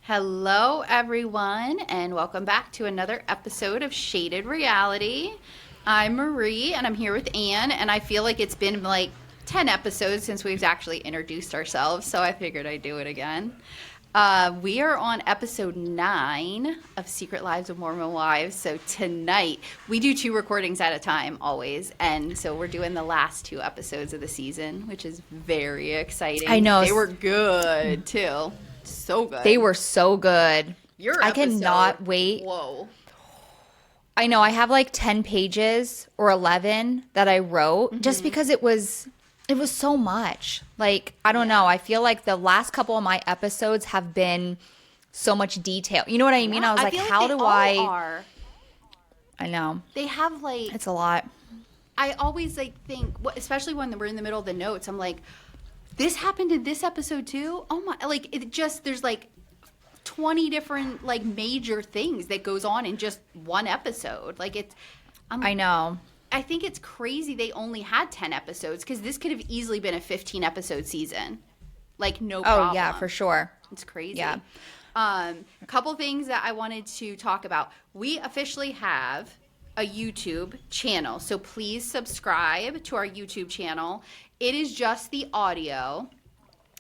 Hello, everyone, and welcome back to another episode of Shaded Reality. I'm Marie, and I'm here with Anne, and I feel like it's been like 10 episodes since we've actually introduced ourselves, so I figured I'd do it again. We are on episode 9 of Secret Lives of Mormon Wives, so tonight, we do 2 recordings at a time, always, and so we're doing the last 2 episodes of the season, which is very exciting. I know. They were good, too. So good. They were so good. Your I episode, cannot wait. Whoa. I know. I have like 10 pages or 11 that I wrote just because it was so much. Like, I don't know. I feel like the last couple of my episodes have been so much detail. You know what I mean? I was like, feel how they do all I? Are. I know. They have like. It's a lot. I always like think, especially when we're in the middle of the notes, I'm like, this happened in this episode too? Oh my, like it just, there's like 20 different like major things that goes on in just one episode. Like it's, I know. I think it's crazy they only had 10 episodes because this could have easily been a 15 episode season. Like no problem. Oh yeah, for sure. It's crazy. Yeah. Couple things that I wanted to talk about. We officially have a YouTube channel, so please subscribe to our YouTube channel. It is just the audio,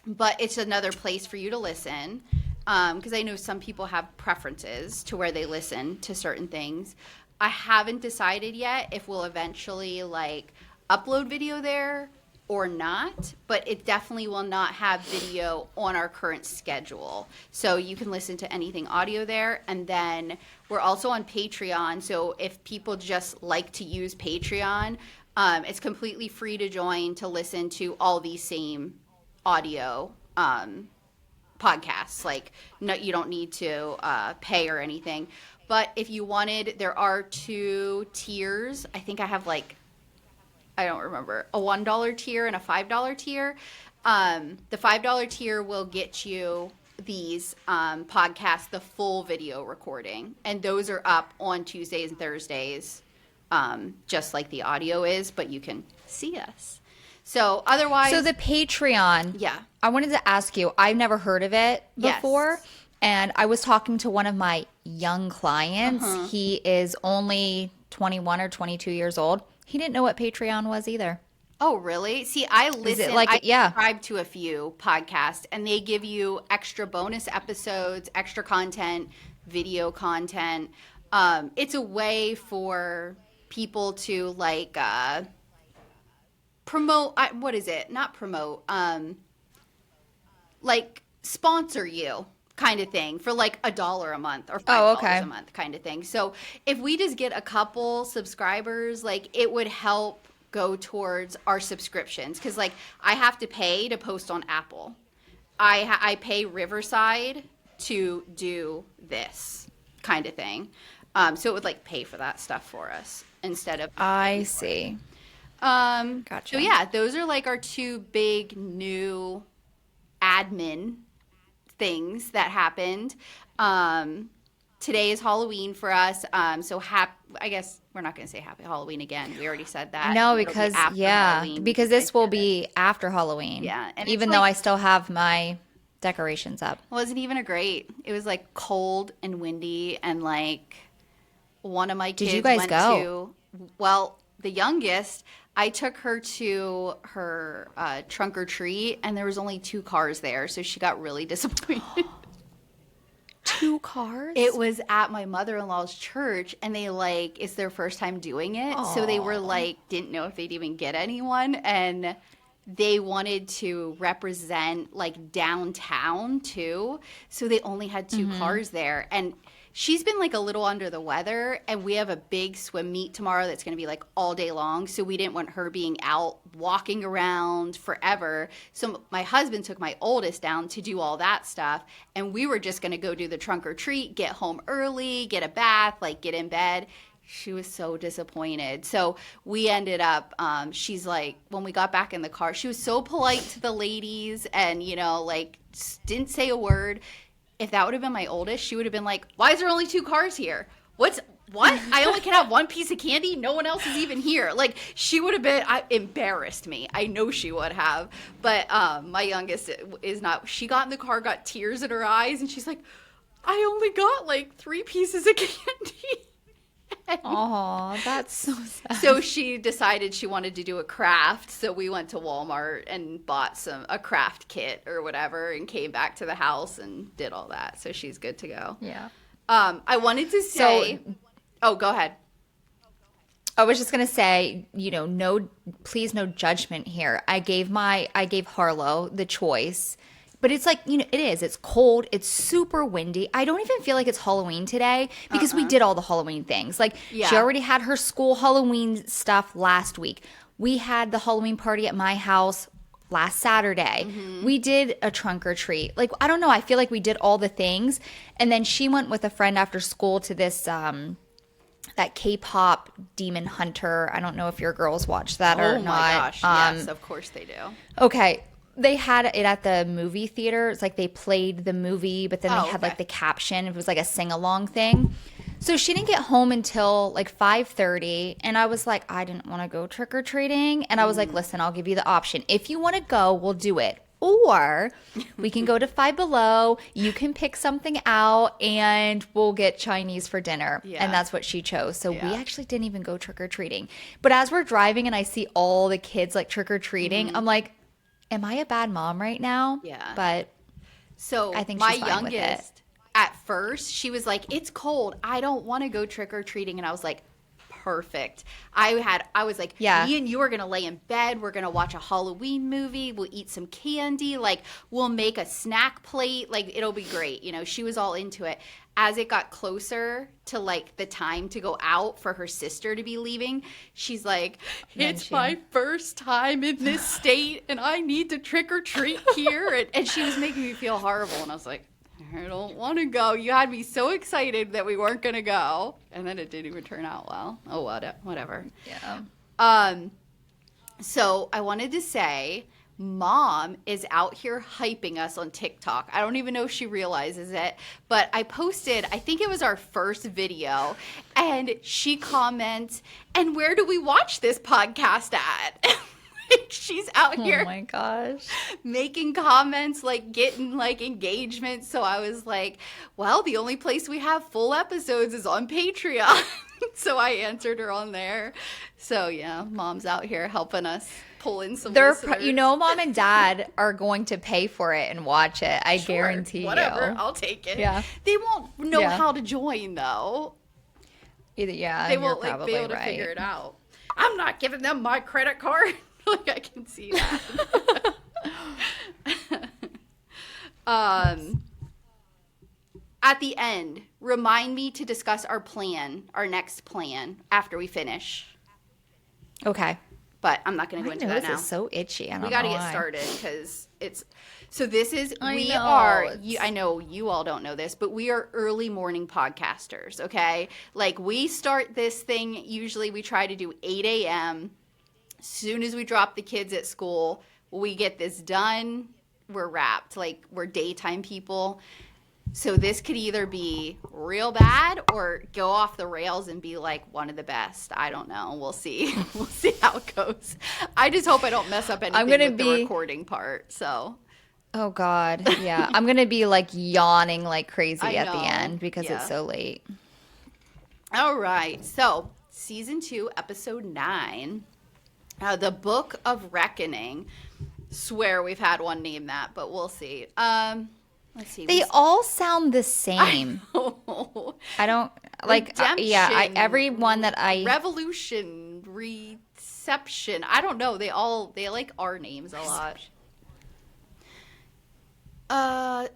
but it's another place for you to listen because I know some people have preferences to where they listen to certain things. I haven't decided yet if we'll eventually like upload video there or not, but it definitely will not have video on our current schedule. So you can listen to anything audio there. And then we're also on Patreon. So if people just like to use Patreon, it's completely free to join to listen to all these same audio podcasts. Like, no, you don't need to pay or anything. But if you wanted, there are 2 tiers. I think I have like, I don't remember, a $1 tier and a $5 tier. The $5 tier will get you these podcasts, the full video recording. And those are up on Tuesdays and Thursdays, just like the audio is, but you can see us. So otherwise. So the Patreon. Yeah. I wanted to ask you, I've never heard of it before. Yes. And I was talking to one of my young clients. He is only 21 or 22 years old. He didn't know what Patreon was either. Oh, really? See, I listen. like, I yeah. subscribe to a few podcasts, and they give you extra bonus episodes, extra content, video content. It's a way for people to like promote. What is it? Not promote. Like sponsor you. Kind of thing for like $1 a month or $5 a month kind of thing. So if we just get a couple subscribers, like it would help go towards our subscriptions. Cause like I have to pay to post on Apple. I pay Riverside to do this kind of thing. So it would like pay for that stuff for us instead of. I see. Gotcha. So yeah, those are like our 2 big new admin things that happened. Today is Halloween for us. So I guess we're not going to say happy Halloween again. We already said that. No, because Halloween. because this will be after Halloween. Yeah. And even though I still have my decorations up. Wasn't even it was like cold and windy and like one of my kids Did you guys went go? Well, the youngest, I took her to her trunk or treat, and there was only 2 cars there, so she got really disappointed. 2 cars? It was at my mother-in-law's church, and they like it's their first time doing it, so they were like didn't know if they'd even get anyone, and they wanted to represent like downtown too, so they only had 2 cars there, and she's been like a little under the weather, and we have a big swim meet tomorrow that's going to be like all day long. So we didn't want her being out walking around forever. So my husband took my oldest down to do all that stuff. And we were just going to go do the trunk or treat, get home early, get a bath, like get in bed. She was so disappointed. So we ended up, she's like, when we got back in the car, she was so polite to the ladies and, you know, like didn't say a word. If that would have been my oldest, she would have been like, why is there only 2 cars here? What? I only can have 1 piece of candy? No one else is even here. Like, she would have been embarrassed me. I know she would have. But my youngest is not. She got in the car, got tears in her eyes, and she's like, I only got like 3 pieces of candy. Oh, that's so sad. So she decided she wanted to do a craft. So we went to Walmart and bought a craft kit or whatever and came back to the house and did all that. So she's good to go. Yeah. I wanted to say, oh, go ahead. I was just going to say, please no judgment here. I gave Harlow the choice. But it's like, it's cold. It's super windy. I don't even feel like it's Halloween today because we did all the Halloween things. Like, she already had her school Halloween stuff last week. We had the Halloween party at my house last Saturday. Mm-hmm. We did a trunk or treat. Like, I don't know. I feel like we did all the things. And then she went with a friend after school to this, that K-pop Demon Hunter. I don't know if your girls watch that or not. Oh my gosh. Yes, of course they do. Okay. They had it at the movie theater. It's like they played the movie, but then they had like the caption. It was like a sing-along thing. So she didn't get home until like 5:30, and I was like, I didn't want to go trick-or-treating. And I was like, listen, I'll give you the option. If you want to go, we'll do it. Or we can go to Five Below. You can pick something out, and we'll get Chinese for dinner. Yeah. And that's what she chose. So we actually didn't even go trick-or-treating. But as we're driving and I see all the kids like trick-or-treating, I'm like, am I a bad mom right now? Yeah. But so I think my she's fine with it. youngest, at first, she was like, it's cold. I don't want to go trick-or-treating. And I was like, perfect. I was like, me and you are going to lay in bed. We're going to watch a Halloween movie. We'll eat some candy. Like, we'll make a snack plate. Like, it'll be great. She was all into it. As it got closer to like the time to go out for her sister to be leaving, she's like, it's my first time in this state and I need to trick or treat here. And she was making me feel horrible. And I was like, I don't want to go. You had me so excited that we weren't going to go. And then it didn't even turn out well. Oh, whatever. Yeah. So I wanted to say, Mom is out here hyping us on TikTok. I don't even know if she realizes it, but I posted, I think it was our first video, and she comments, and where do we watch this podcast at? She's out here. Oh my gosh. Making comments, like getting like engagement. So I was like, well, the only place we have full episodes is on Patreon. So I answered her on there. So yeah, Mom's out here helping us pull in some listeners. Mom and Dad are going to pay for it and watch it. I guarantee whatever, I'll take it. Yeah. They won't know how to join though. They won't like be able to figure it out. I'm not giving them my credit card. Like, I can see that. At the end, remind me to discuss our next plan after we finish. Okay. But I'm not going to go into that now. This is so itchy. We got to get started because it's so. This is I know you all don't know this, but we are early morning podcasters. Okay, like we start this thing. Usually, we try to do 8 a.m. As soon as we drop the kids at school, we get this done. We're wrapped. Like, we're daytime people. So this could either be real bad or go off the rails and be like one of the best. I don't know. We'll see. We'll see how it goes. I just hope I don't mess up anything with the recording part. So. Oh God. Yeah. I'm going to be like yawning like crazy at the end because it's so late. All right. So season 2, episode 9. The Book of Reckoning. Swear we've had one name that, but we'll see. Let's see. They all sound the same. I don't like. Every one that I Revolution, Reception. I don't know. They like our names a lot.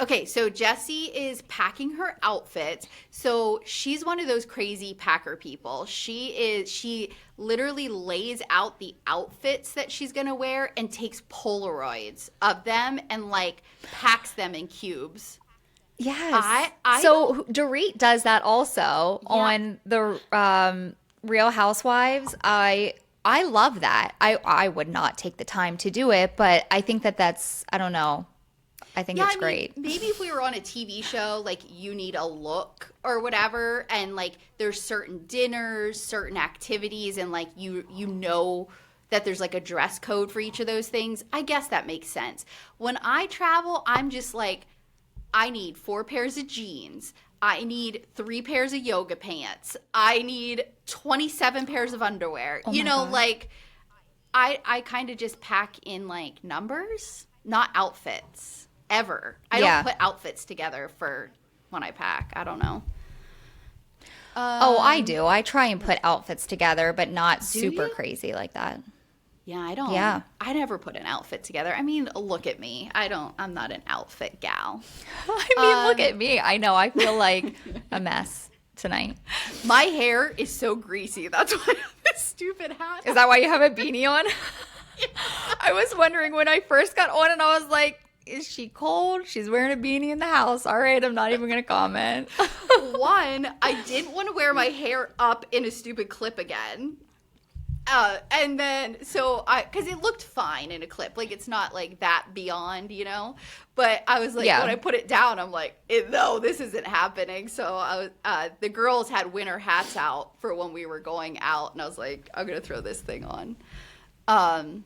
Okay, so Jessie is packing her outfit. So she's one of those crazy packer people. She literally lays out the outfits that she's going to wear and takes Polaroids of them and like packs them in cubes. Yes. So Dorit does that also on the Real Housewives. I love that. I would not take the time to do it, but I think that's, I don't know. I think it's great. Maybe if we were on a TV show, like you need a look or whatever, and like there's certain dinners, certain activities, and like you know that there's like a dress code for each of those things. I guess that makes sense. When I travel, I'm just like, I need 4 pairs of jeans. I need 3 pairs of yoga pants. I need 27 pairs of underwear. Oh you my know, God. like I kind of just pack in like numbers, not outfits ever. I Yeah. don't put outfits together for when I pack. I don't know. Oh, I do. I try and put outfits together, but not super you? crazy like that. Yeah, I don't. Yeah. I never put an outfit together. I mean, look at me. I'm not an outfit gal. I mean, look at me. I know. I feel like a mess tonight. My hair is so greasy. That's why I have this stupid hat. Is that why you have a beanie on? I was wondering when I first got on, and I was like, is she cold? She's wearing a beanie in the house. All right, I'm not even going to comment. One, I didn't want to wear my hair up in a stupid clip again. And then, because it looked fine in a clip. Like, it's not like that beyond, you know? But I was like, Yeah. when I put it down, I'm like, no, this isn't happening. So the girls had winter hats out for when we were going out. And I was like, I'm going to throw this thing on.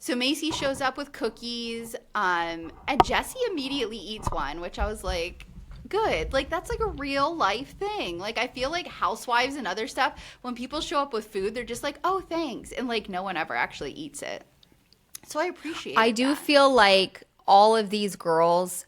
So Macy shows up with cookies, and Jesse immediately eats one, which I was like, good. Like, that's like a real life thing. Like, I feel like housewives and other stuff, when people show up with food, they're just like, oh, thanks. And like, no one ever actually eats it. So I appreciate I do that. feel like all of these girls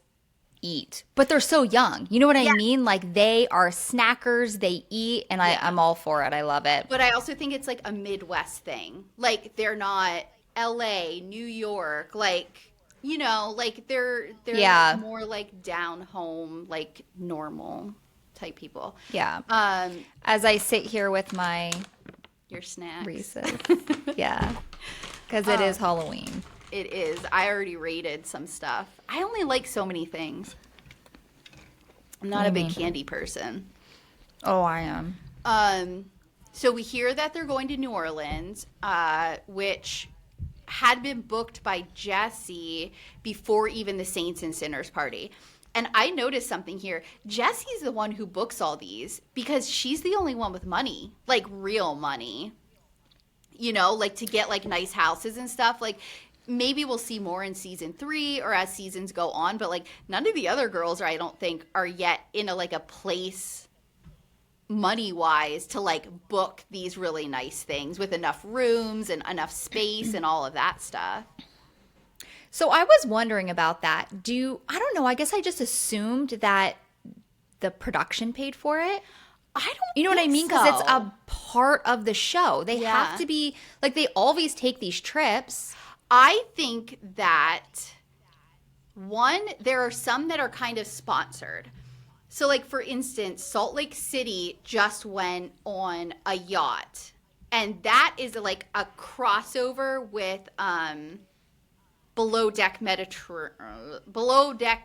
eat, but they're so young. You know what I mean? Like, they are snackers, they eat, and I'm all for it. I love it. But I also think it's like a Midwest thing. Like, they're not LA, New York, like, you know, like they're Yeah. more like down home, like normal type people. Yeah. As I sit here with my Your snacks. Reese's. Yeah. Because it is Halloween. It is. I already rated some stuff. I only like so many things. I'm not a big candy person. Oh, I am. So we hear that they're going to New Orleans, which had been booked by Jesse before even the Saints and Sinners party. And I noticed something here. Jesse's the one who books all these because she's the only one with money, like real money, you know, like to get like nice houses and stuff. Like, maybe we'll see more in season 3 or as seasons go on, but like none of the other girls, I don't think, are yet in a place money wise to like book these really nice things with enough rooms and enough space and all of that stuff. So I was wondering about that. I don't know, I guess I just assumed that the production paid for it. I don't You know what I think mean? Because it's so. a part of the show. They Yeah. have to be, like, they always take these trips. I think that there are some that are kind of sponsored. So, like, for instance, Salt Lake City just went on a yacht. And that is like a crossover with Below Deck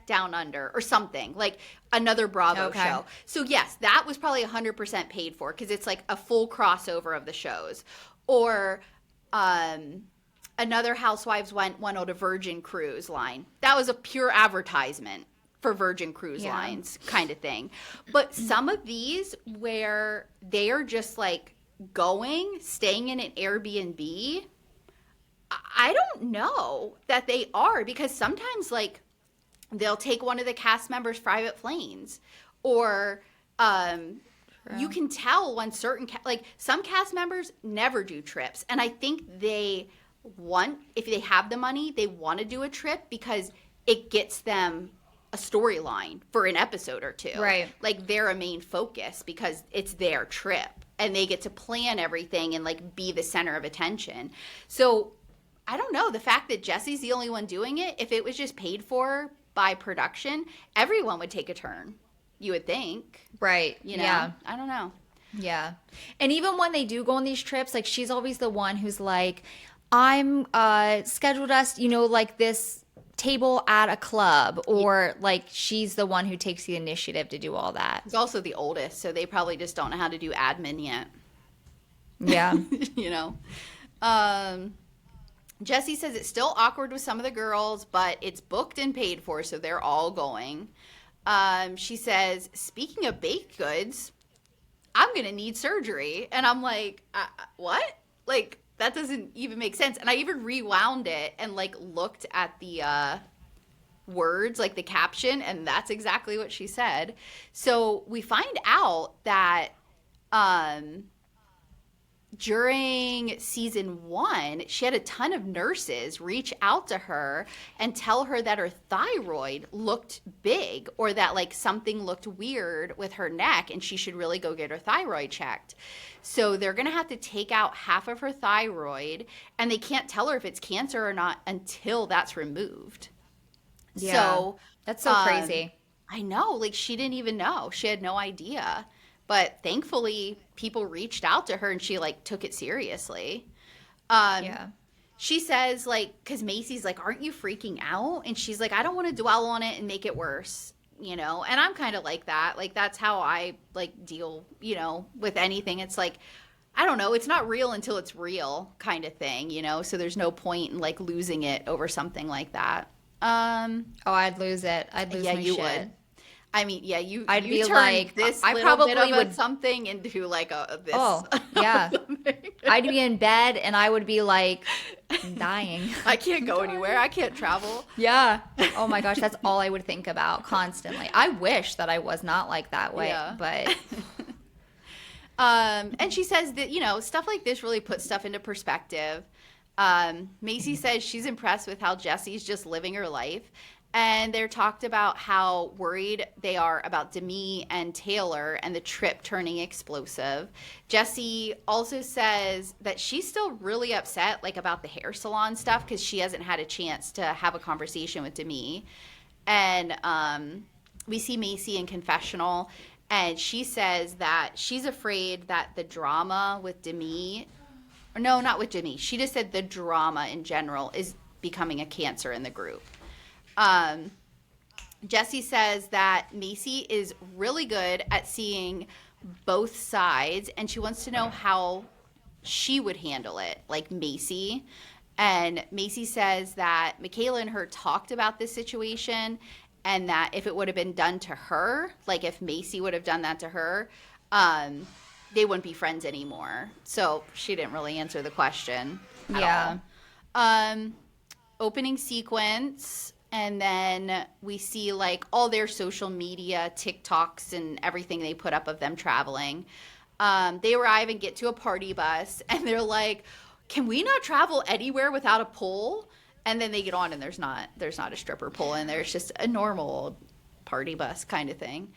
Down Under or something. Like another Bravo Okay. show. So, yes, that was probably 100% paid for because it's like a full crossover of the shows. Or another Housewives went on a Virgin Cruise line. That was a pure advertisement for Virgin Cruise Lines kind of thing. But some of these where they are just like staying in an Airbnb, I don't know that they are because sometimes like they'll take one of the cast members' private planes or you can tell when certain like some cast members never do trips. And I think if they have the money, they want to do a trip because it gets them a storyline for an episode or two. Right. Like they're a main focus because it's their trip and they get to plan everything and like be the center of attention. So I don't know. The fact that Jesse's the only one doing it, if it was just paid for by production, everyone would take a turn. You would think. Right. You know? Yeah. I don't know. Yeah. And even when they do go on these trips, like she's always the one who's like, I'm scheduled us, like this table at a club, or like she's the one who takes the initiative to do all that. He's also the oldest, so they probably just don't know how to do admin yet. Yeah. Jessie says it's still awkward with some of the girls, but it's booked and paid for, so they're all going. She says, speaking of baked goods, I'm going to need surgery. And I'm like, what? Like, that doesn't even make sense. And I even rewound it and, like, looked at the words, like the caption, and that's exactly what she said. So we find out that during season 1, she had a ton of nurses reach out to her and tell her that her thyroid looked big, or that like something looked weird with her neck and she should really go get her thyroid checked. So they're going to have to take out half of her thyroid, and they can't tell her if it's cancer or not until that's removed. Yeah. So That's so crazy. I know, like she didn't even know. She had no idea. But thankfully, people reached out to her and she like took it seriously. Yeah. She says like, because Macy's like, aren't you freaking out? And she's like, I don't want to dwell on it and make it worse, you know? And I'm kind of like that. Like that's how I like deal, you know, with anything. It's like, I don't know, it's not real until it's real kind of thing, you know? So there's no point in like losing it over something like that. Oh, I'd lose it. I'd lose Yeah, my you shit. would. I mean, yeah, I'd you be turned like, this I little probably bit of would- something into like a this. Oh, yeah. I'd be in bed and I would be like dying. I can't go anywhere. I can't travel. Yeah. Oh my gosh, that's all I would think about constantly. I wish that I was not like that way, Yeah. but And she says that, you know, stuff like this really puts stuff into perspective. Macy says she's impressed with how Jesse's just living her life. And they're talked about how worried they are about Demi and Taylor and the trip turning explosive. Jessie also says that she's still really upset, like, about the hair salon stuff because she hasn't had a chance to have a conversation with Demi. And we see Macy in confessional, and she says that she's afraid that the drama with Demi, or no, not with Demi. She just said the drama in general is becoming a cancer in the group. Jessie says that Macy is really good at seeing both sides, and she wants to know how she would handle it, like Macy. And Macy says that Michaela and her talked about this situation, and that if it would have been done to her, like if Macy would have done that to her, they wouldn't be friends anymore. So she didn't really answer the question at all. Opening sequence. And then we see like all their social media, TikToks and everything they put up of them traveling. They arrive and get to a party bus, and they're like, can we not travel anywhere without a pole? And then they get on and there's not a stripper pole in there. It's just a normal party bus kind of thing.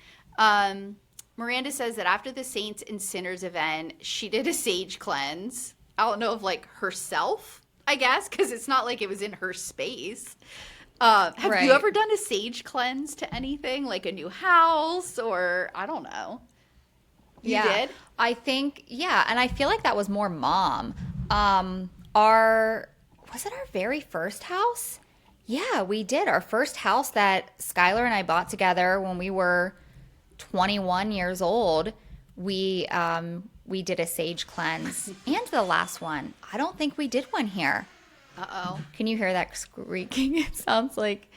Miranda says that after the Saints and Sinners event, she did a sage cleanse. I don't know if like herself, I guess, because it's not like it was in her space. Have you ever done a sage cleanse to anything, like a new house, or I don't know? You did? I think, and I feel like that was more mom. Was it our very first house? Yeah, we did. Our first house that Skylar and I bought together when we were 21 years old, we did a sage cleanse. And the last one, I don't think we did one here. Uh-oh. Can you hear that squeaking? It sounds like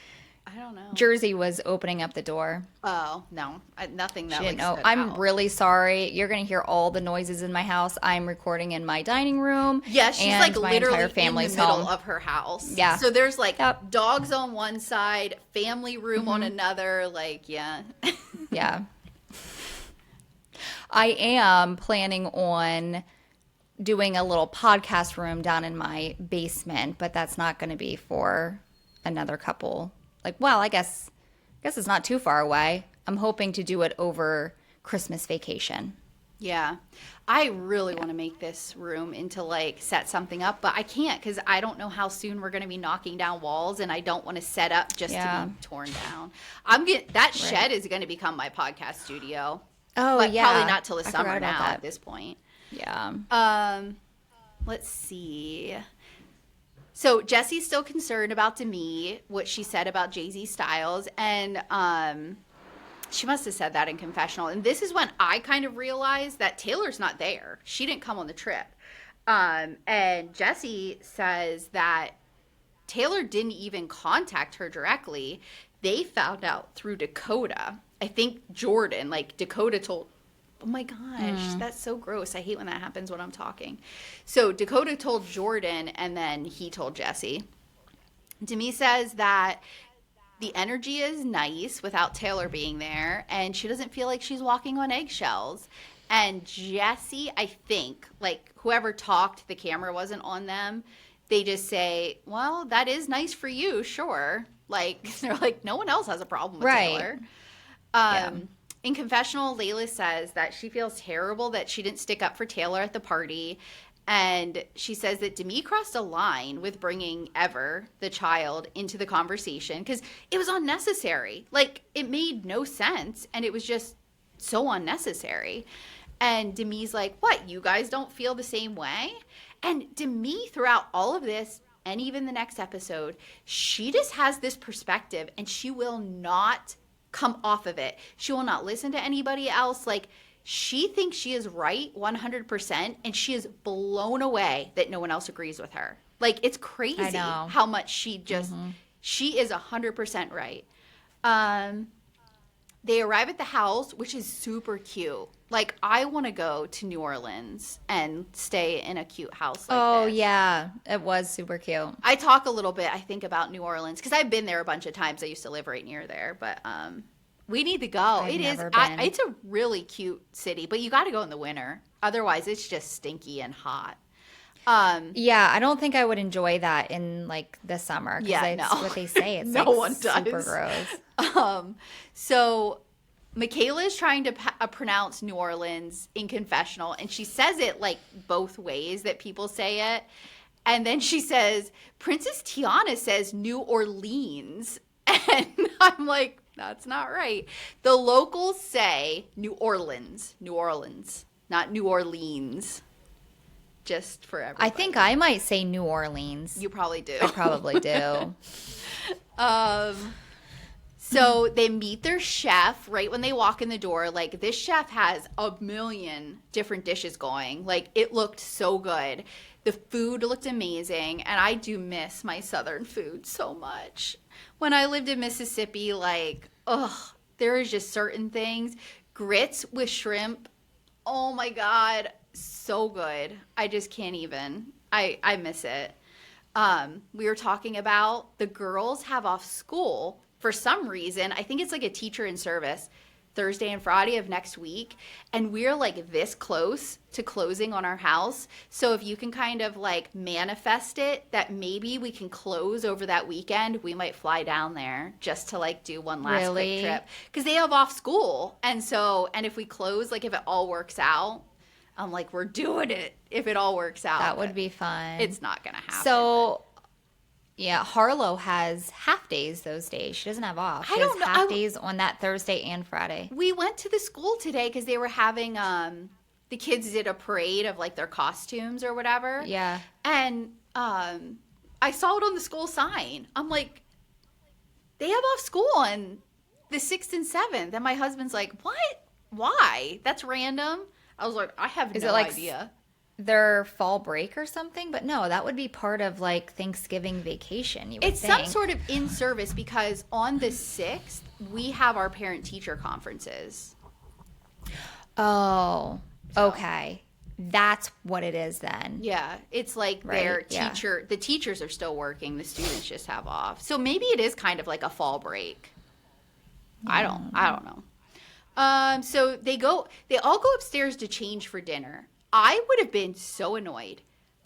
I don't know. Jersey was opening up the door. Oh, no. Nothing that She didn't like know. stood I'm out. really sorry. You're going to hear all the noises in my house. I'm recording in my dining room. Yeah, she's and like my literally entire family's in the middle home. of her house. Yeah. So there's like Yep. dogs on one side, family room on another. Like, yeah. Yeah. I am planning on doing a little podcast room down in my basement, but that's not going to be for another couple. Like, well, I guess it's not too far away. I'm hoping to do it over Christmas vacation. Yeah. I really want to make this room into like set something up, but I can't because I don't know how soon we're going to be knocking down walls, and I don't want to set up just to be torn down. That shed is going to become my podcast studio. Oh, but yeah. probably not till the I summer forgot about now that. at this point. Yeah. Let's see. So Jessie's still concerned about Demi, what she said about Jay-Z Styles, and she must have said that in confessional. And this is when I kind of realized that Taylor's not there. She didn't come on the trip. And Jessie says that Taylor didn't even contact her directly. They found out through Dakota. I think Jordan, like Dakota told, oh my gosh, that's so gross. I hate when that happens when I'm talking. So Dakota told Jordan, and then he told Jessie. Demi says that the energy is nice without Taylor being there, and she doesn't feel like she's walking on eggshells. And Jesse, I think, like whoever talked, the camera wasn't on them. They just say, well, that is nice for you, sure. Like, they're like, no one else has a problem with Taylor. In confessional, Layla says that she feels terrible that she didn't stick up for Taylor at the party. And she says that Demi crossed a line with bringing Ever, the child, into the conversation because it was unnecessary. Like, it made no sense, and it was just so unnecessary. And Demi's like, what, you guys don't feel the same way? And Demi, throughout all of this, and even the next episode, she just has this perspective, and she will not come off of it. She will not listen to anybody else. Like, she thinks she is right 100%, and she is blown away that no one else agrees with her. Like, it's crazy how much she just, she is 100% right. They arrive at the house, which is super cute. Like, I want to go to New Orleans and stay in a cute house like this. Yeah. It was super cute. I talk a little bit, I think, about New Orleans because I've been there a bunch of times. I used to live right near there, but we need to go. It's a really cute city, but you got to go in the winter. Otherwise, it's just stinky and hot. I don't think I would enjoy that in like the summer. That's what they say. It's no like one does. Super gross. So Michaela is trying to pronounce New Orleans in confessional, and she says it like both ways that people say it. And then she says, Princess Tiana says New Orleans. And I'm like, that's not right. The locals say New Orleans, not New Orleans. Just for everybody. I think I might say New Orleans. You probably do. I probably do. So they meet their chef right when they walk in the door. Like, this chef has a million different dishes going. Like, it looked so good. The food looked amazing. And I do miss my Southern food so much. When I lived in Mississippi, like, there is just certain things. Grits with shrimp. Oh my God. So good. I just can't even. I miss it. We were talking about the girls have off school for some reason. I think it's like a teacher in service Thursday and Friday of next week. And we're like this close to closing on our house. So if you can kind of like manifest it that maybe we can close over that weekend, we might fly down there just to like do one last quick trip. Because they have off school. And if we close, like if it all works out, I'm like, we're doing it if it all works out. That would be fun. It's not going to happen. So, yeah, Harlow has half days those days. She doesn't have off. She has half days on that Thursday and Friday. We went to the school today because they were having, the kids did a parade of like their costumes or whatever. Yeah. And I saw it on the school sign. I'm like, they have off school on the 6th and 7th. And my husband's like, what? Why? That's random. I was like, I have no idea. Their fall break or something? But no, that would be part of like Thanksgiving vacation. It's some sort of in service because on the 6th, we have our parent teacher conferences. Oh, okay. That's what it is then. Yeah. It's like their teacher, the teachers are still working. The students just have off. So maybe it is kind of like a fall break. I don't know. So they all go upstairs to change for dinner. I would have been so annoyed.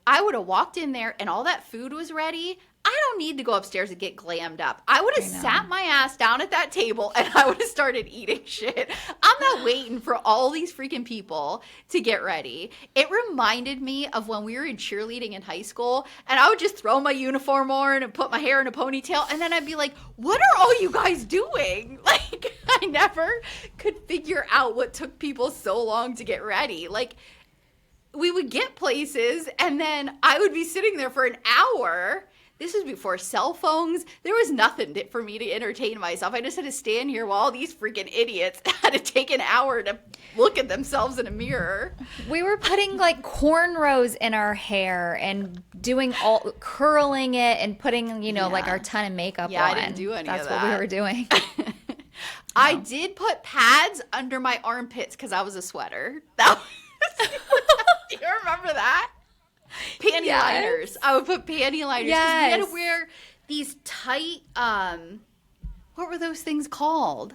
I would have walked in there and all that food was ready. I don't need to go upstairs and get glammed up. I would have sat my ass down at that table and I would have started eating shit. I'm not waiting for all these freaking people to get ready. It reminded me of when we were in cheerleading in high school and I would just throw my uniform on and put my hair in a ponytail and then I'd be like, what are all you guys doing? Like, I never could figure out what took people so long to get ready. Like, we would get places and then I would be sitting there for an hour. This was before cell phones. There was nothing for me to entertain myself. I just had to stand here while all these freaking idiots had to take an hour to look at themselves in a mirror. We were putting like cornrows in our hair and doing curling it and putting, like our ton of makeup on. Yeah, I didn't do any of that. That's what we were doing. I did put pads under my armpits because I was a sweater. Do you remember that? Panty liners. I would put panty liners because we had to wear these tight What were those things called?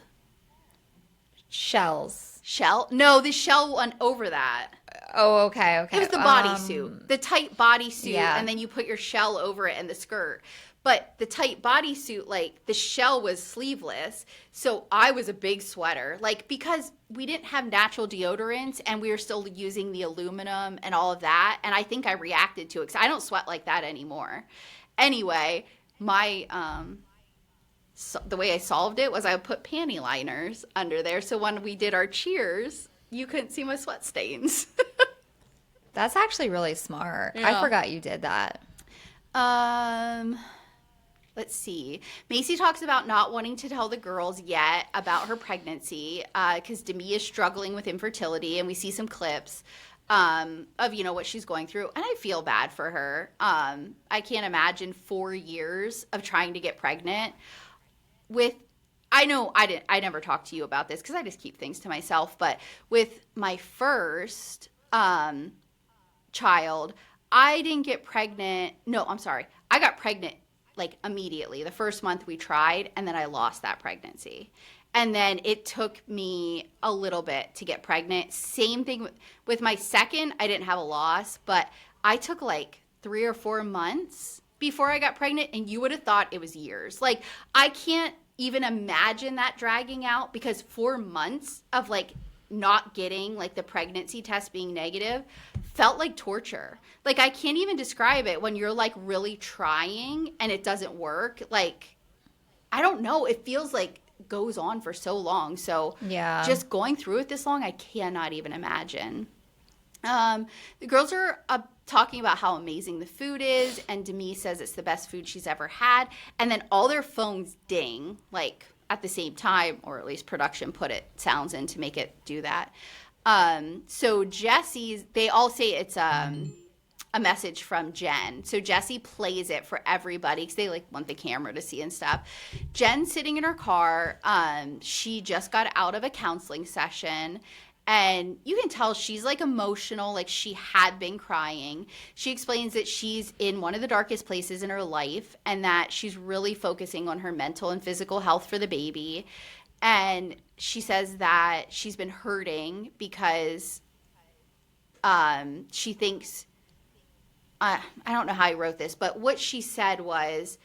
Shells. Shell? No, the shell went over that. Oh, okay. It was the bodysuit, the tight bodysuit, yeah. and then you put your shell over it and the skirt. But the tight bodysuit, like the shell was sleeveless, so I was a big sweater. Like because we didn't have natural deodorants and we were still using the aluminum and all of that, and I think I reacted to it because I don't sweat like that anymore. Anyway, my the way I solved it was I would put panty liners under there, so when we did our cheers, you couldn't see my sweat stains. That's actually really smart. Yeah. I forgot you did that. Let's see. Macy talks about not wanting to tell the girls yet about her pregnancy because Demi is struggling with infertility, and we see some clips of, you know, what she's going through, and I feel bad for her. I can't imagine 4 years of trying to get pregnant with, I know I never talked to you about this because I just keep things to myself, but with my first child, I didn't get pregnant. No, I'm sorry. I got pregnant like immediately. The first month we tried, and then I lost that pregnancy. And then it took me a little bit to get pregnant. Same thing with my second. I didn't have a loss, but I took like 3 or 4 months before I got pregnant, and you would have thought it was years. Like, I can't even imagine that dragging out because 4 months of like not getting like the pregnancy test being negative felt like torture. Like, I can't even describe it when you're like really trying and it doesn't work. Like, I don't know. It feels like goes on for so long. So yeah, just going through it this long, I cannot even imagine. The girls are talking about how amazing the food is, and Demi says it's the best food she's ever had. And then all their phones ding, like at the same time, or at least production put it sounds in to make it do that. So Jesse's, they all say it's a message from Jen. So Jesse plays it for everybody because they like want the camera to see and stuff. Jen's sitting in her car. She just got out of a counseling session. And you can tell she's like emotional, like she had been crying. She explains that she's in one of the darkest places in her life and that she's really focusing on her mental and physical health for the baby. And she says that she's been hurting because she thinks, I don't know how I wrote this, but what she said was,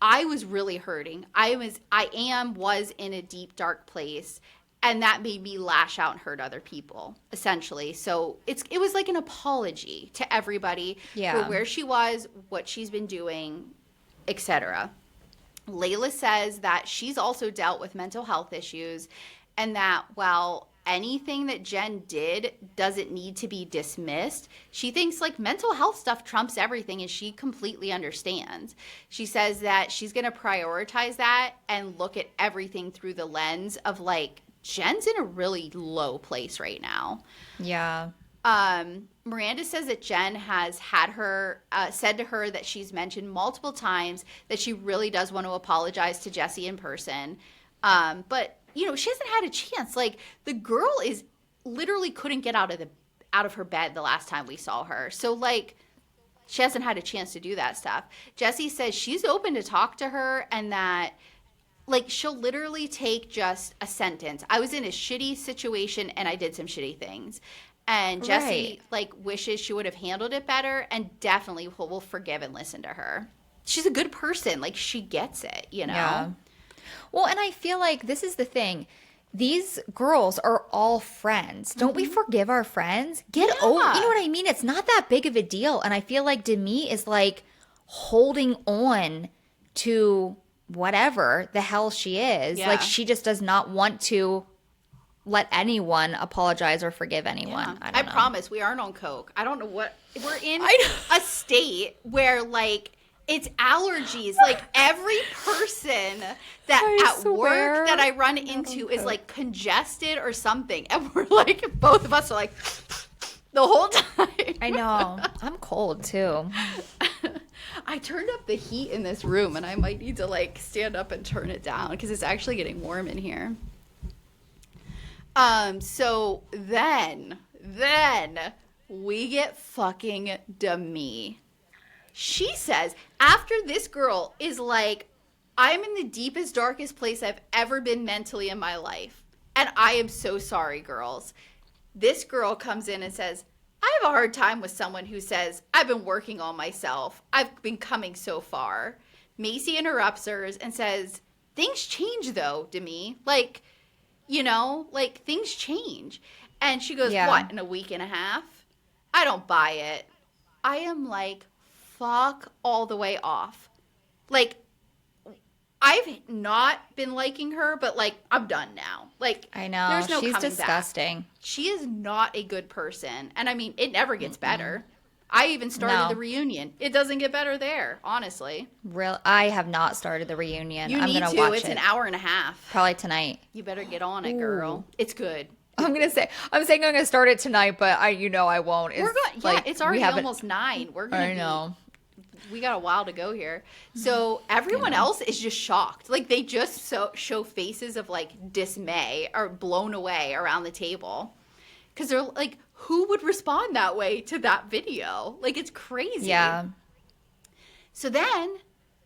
I was really hurting. I was in a deep, dark place. And that made me lash out and hurt other people, essentially. So it was like an apology to everybody for where she was, what she's been doing, etc. Layla says that she's also dealt with mental health issues and that while anything that Jen did doesn't need to be dismissed, she thinks like mental health stuff trumps everything and she completely understands. She says that she's going to prioritize that and look at everything through the lens of like, Jen's in a really low place right now. Yeah. Miranda says that Jen has had her, said to her that she's mentioned multiple times that she really does want to apologize to Jesse in person. But, you know, she hasn't had a chance. Like, the girl is literally couldn't get out of her bed the last time we saw her. So, like, she hasn't had a chance to do that stuff. Jesse says she's open to talk to her and that, like, she'll literally take just a sentence. I was in a shitty situation and I did some shitty things. And Jessie, like, wishes she would have handled it better and definitely will forgive and listen to her. She's a good person. Like, she gets it, you know? Yeah. Well, and I feel like this is the thing. These girls are all friends. Don't we forgive our friends? Get over. You know what I mean? It's not that big of a deal. And I feel like Demi is, like, holding on to whatever the hell she is. Yeah. Like, she just does not want to let anyone apologize or forgive anyone. Yeah. I don't know. Promise we aren't on coke. I don't know what we're in a state where like it's allergies. Like every person that at work that I run into is like congested or something, and we're like both of us are like the whole time. I know. I'm cold too. I turned up the heat in this room and I might need to like stand up and turn it down because it's actually getting warm in here. So then we get fucking Demi. She says after this girl is like I'm in the deepest, darkest place I've ever been mentally in my life. And I am so sorry, girls. This girl comes in and says, I have a hard time with someone who says, I've been working on myself. I've been coming so far. Macy interrupts her and says, things change though, Demi. Like, like things change. And she goes, what, in a week and a half? I don't buy it. I am like, fuck all the way off. Like, I've not been liking her, but like, I'm done now. Like, I know. There's no she's coming disgusting. back. She is not a good person. And I mean, it never gets better. I even started the reunion. It doesn't get better there, honestly. I have not started the reunion. I'm going to. watch It's an hour and a half. Probably tonight. You better get on it, girl. It's good. I'm saying I'm going to start it tonight, but I won't. It's already almost 9. I know. We got a while to go here. So everyone else is just shocked. Like, they just show faces of like dismay or blown away around the table. Because they're like, who would respond that way to that video? Like, it's crazy. Yeah. So then,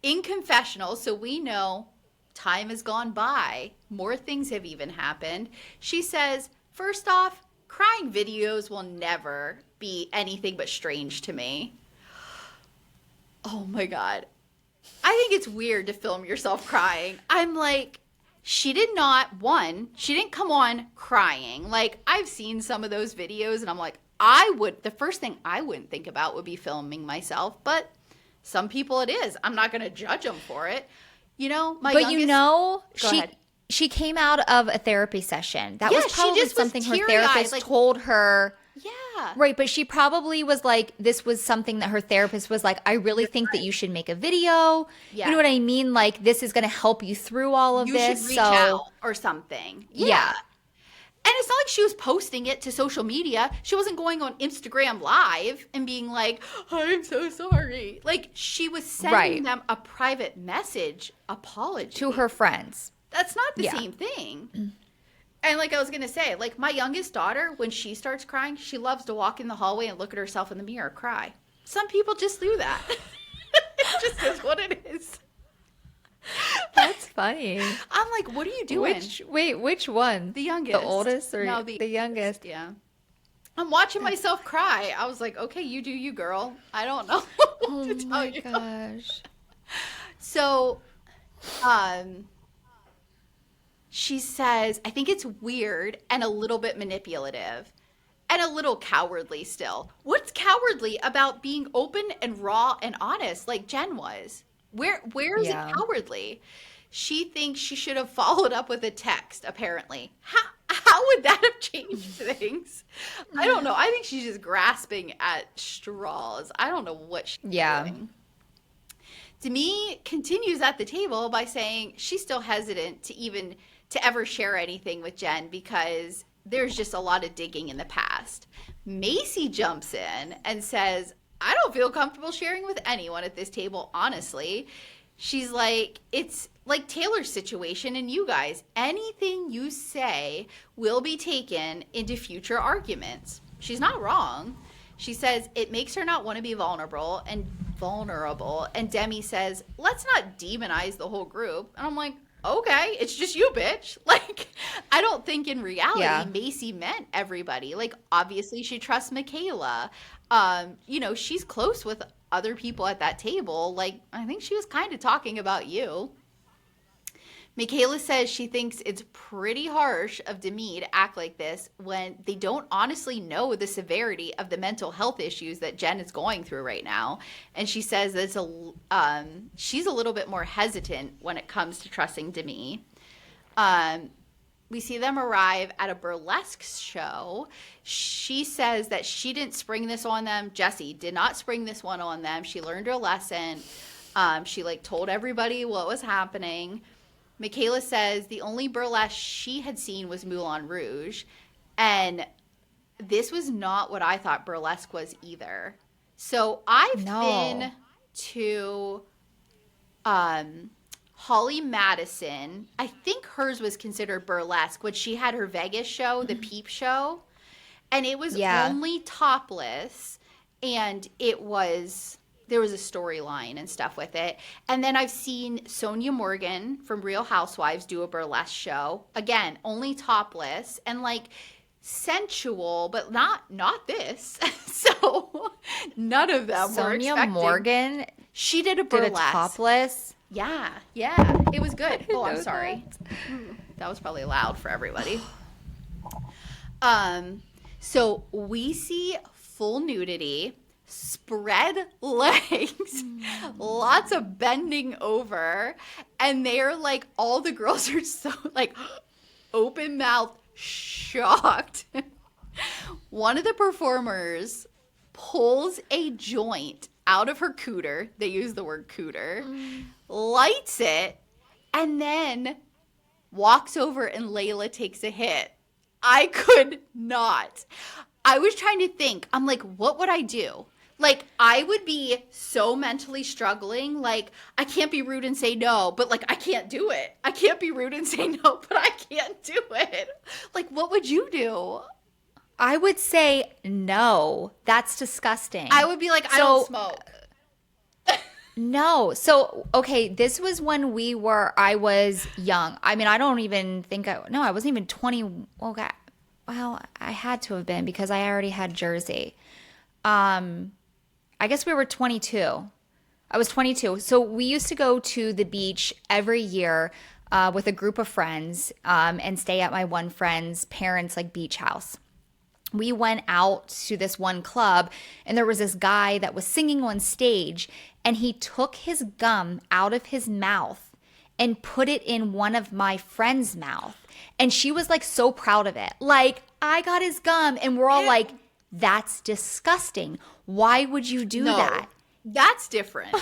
in confessional, so we know time has gone by. More things have even happened. She says, first off, crying videos will never be anything but strange to me. Oh my God. I think it's weird to film yourself crying. I'm like, she didn't come on crying. Like, I've seen some of those videos and I'm like, the first thing I wouldn't think about would be filming myself, but some people it is. I'm not going to judge them for it. Go ahead. She came out of a therapy session. That was probably something her therapist told her. Yeah. Right, but she probably was like, this was something that her therapist was like, I really think that you should make a video. Yeah. You know what I mean? Like, this is going to help you through all of this. You should reach out or something. Yeah. And it's not like she was posting it to social media. She wasn't going on Instagram Live and being like, I'm so sorry. Like, she was sending them a private message apology. To her friends. That's not the same thing. And like I was going to say, like, my youngest daughter, when she starts crying, she loves to walk in the hallway and look at herself in the mirror, cry. Some people just do that. It just is what it is. That's funny. I'm like, what are you doing? Which one? The youngest. The oldest or no, the youngest? Yeah. I'm watching myself cry. I was like, okay, you do you, girl. I don't know what to tell you. Oh my gosh. So, she says, I think it's weird and a little bit manipulative and a little cowardly still. What's cowardly about being open and raw and honest like Jen was? Where is it cowardly? She thinks she should have followed up with a text, apparently. How would that have changed things? I don't know. I think she's just grasping at straws. I don't know what she's doing. Demi continues at the table by saying she's still hesitant to ever share anything with Jen because there's just a lot of digging in the past. Macy jumps in and says, I don't feel comfortable sharing with anyone at this table, honestly. She's like, it's like Taylor's situation and you guys. Anything you say will be taken into future arguments. She's not wrong. She says it makes her not want to be vulnerable. And Demi says, let's not demonize the whole group. And I'm like, okay, it's just you, bitch. Like, I don't think in reality Macy meant everybody. Like, obviously she trusts Michaela. She's close with other people at that table. Like, I think she was kind of talking about you. Michaela says she thinks it's pretty harsh of Demi to act like this when they don't honestly know the severity of the mental health issues that Jen is going through right now. And she says that she's a little bit more hesitant when it comes to trusting Demi. We see them arrive at a burlesque show. She says that she didn't spring this on them. Jessie did not spring this one on them. She learned her lesson. She told everybody what was happening. Michaela says the only burlesque she had seen was Moulin Rouge. And this was not what I thought burlesque was either. So I've been to Holly Madison. I think hers was considered burlesque when she had her Vegas show, the Peep Show. And it was only topless. And it was there was a storyline and stuff with it. And then I've seen Sonia Morgan from Real Housewives do a burlesque show. Again, only topless and like sensual, but not this. So none of them were expecting. Sonia Morgan She did a did burlesque. a topless. Yeah. It was good. Oh, I'm sorry. That was probably loud for everybody. So we see full nudity, spread legs, lots of bending over, and they're like, all the girls are so like open mouth, shocked. One of the performers pulls a joint out of her cooter. They use the word cooter, lights it, and then walks over and Layla takes a hit. I could not. I was trying to think. I'm like, what would I do? Like, I would be so mentally struggling. Like, I can't be rude and say no, but like, I can't do it. I can't be rude and say no, but I can't do it. Like, what would you do? I would say no. That's disgusting. I would be like, I don't smoke. No. So, okay, this was when I was young. I mean, I don't even think I wasn't even 20. Okay. Well, I had to have been because I already had Jersey. I guess we were 22. I was 22. So we used to go to the beach every year with a group of friends and stay at my one friend's parents' like beach house. We went out to this one club and there was this guy that was singing on stage and he took his gum out of his mouth and put it in one of my friend's mouth. And she was like so proud of it. Like, I got his gum. And we're all like, that's disgusting. Why would you do that? That's different.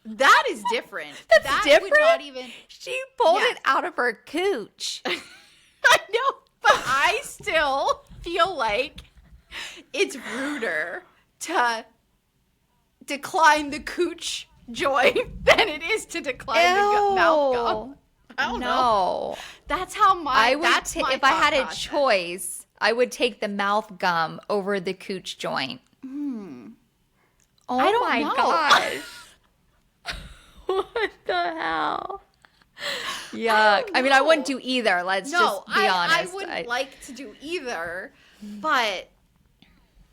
That is different. That's different? Would not even... She pulled it out of her cooch. I know, but I still feel like it's ruder to decline the cooch joy than it is to decline the mouth gum. I don't know. That's how my if I had a choice, I would take the mouth gum over the cooch joint. Oh I don't my know. gosh. What the hell? Yuck. I mean, I wouldn't do either. Let's just be honest. I wouldn't like to do either, but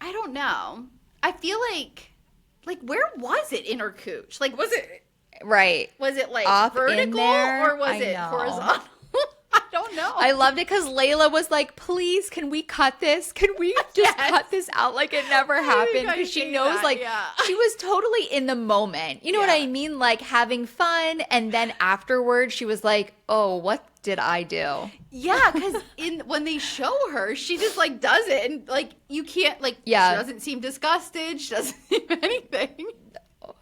I don't know. I feel like where was it in her cooch? Like, was it right? Was it like up vertical or was it horizontal? I don't know. I loved it because Layla was like, please, can we cut this? Can we just cut this out like it never happened? Because she knows, she was totally in the moment. You know what I mean? Like, having fun. And then afterwards, she was like, oh, what did I do? Yeah, because when they show her, she just, like, does it. And, like, you can't, like, she doesn't seem disgusted. She doesn't seem anything. Oh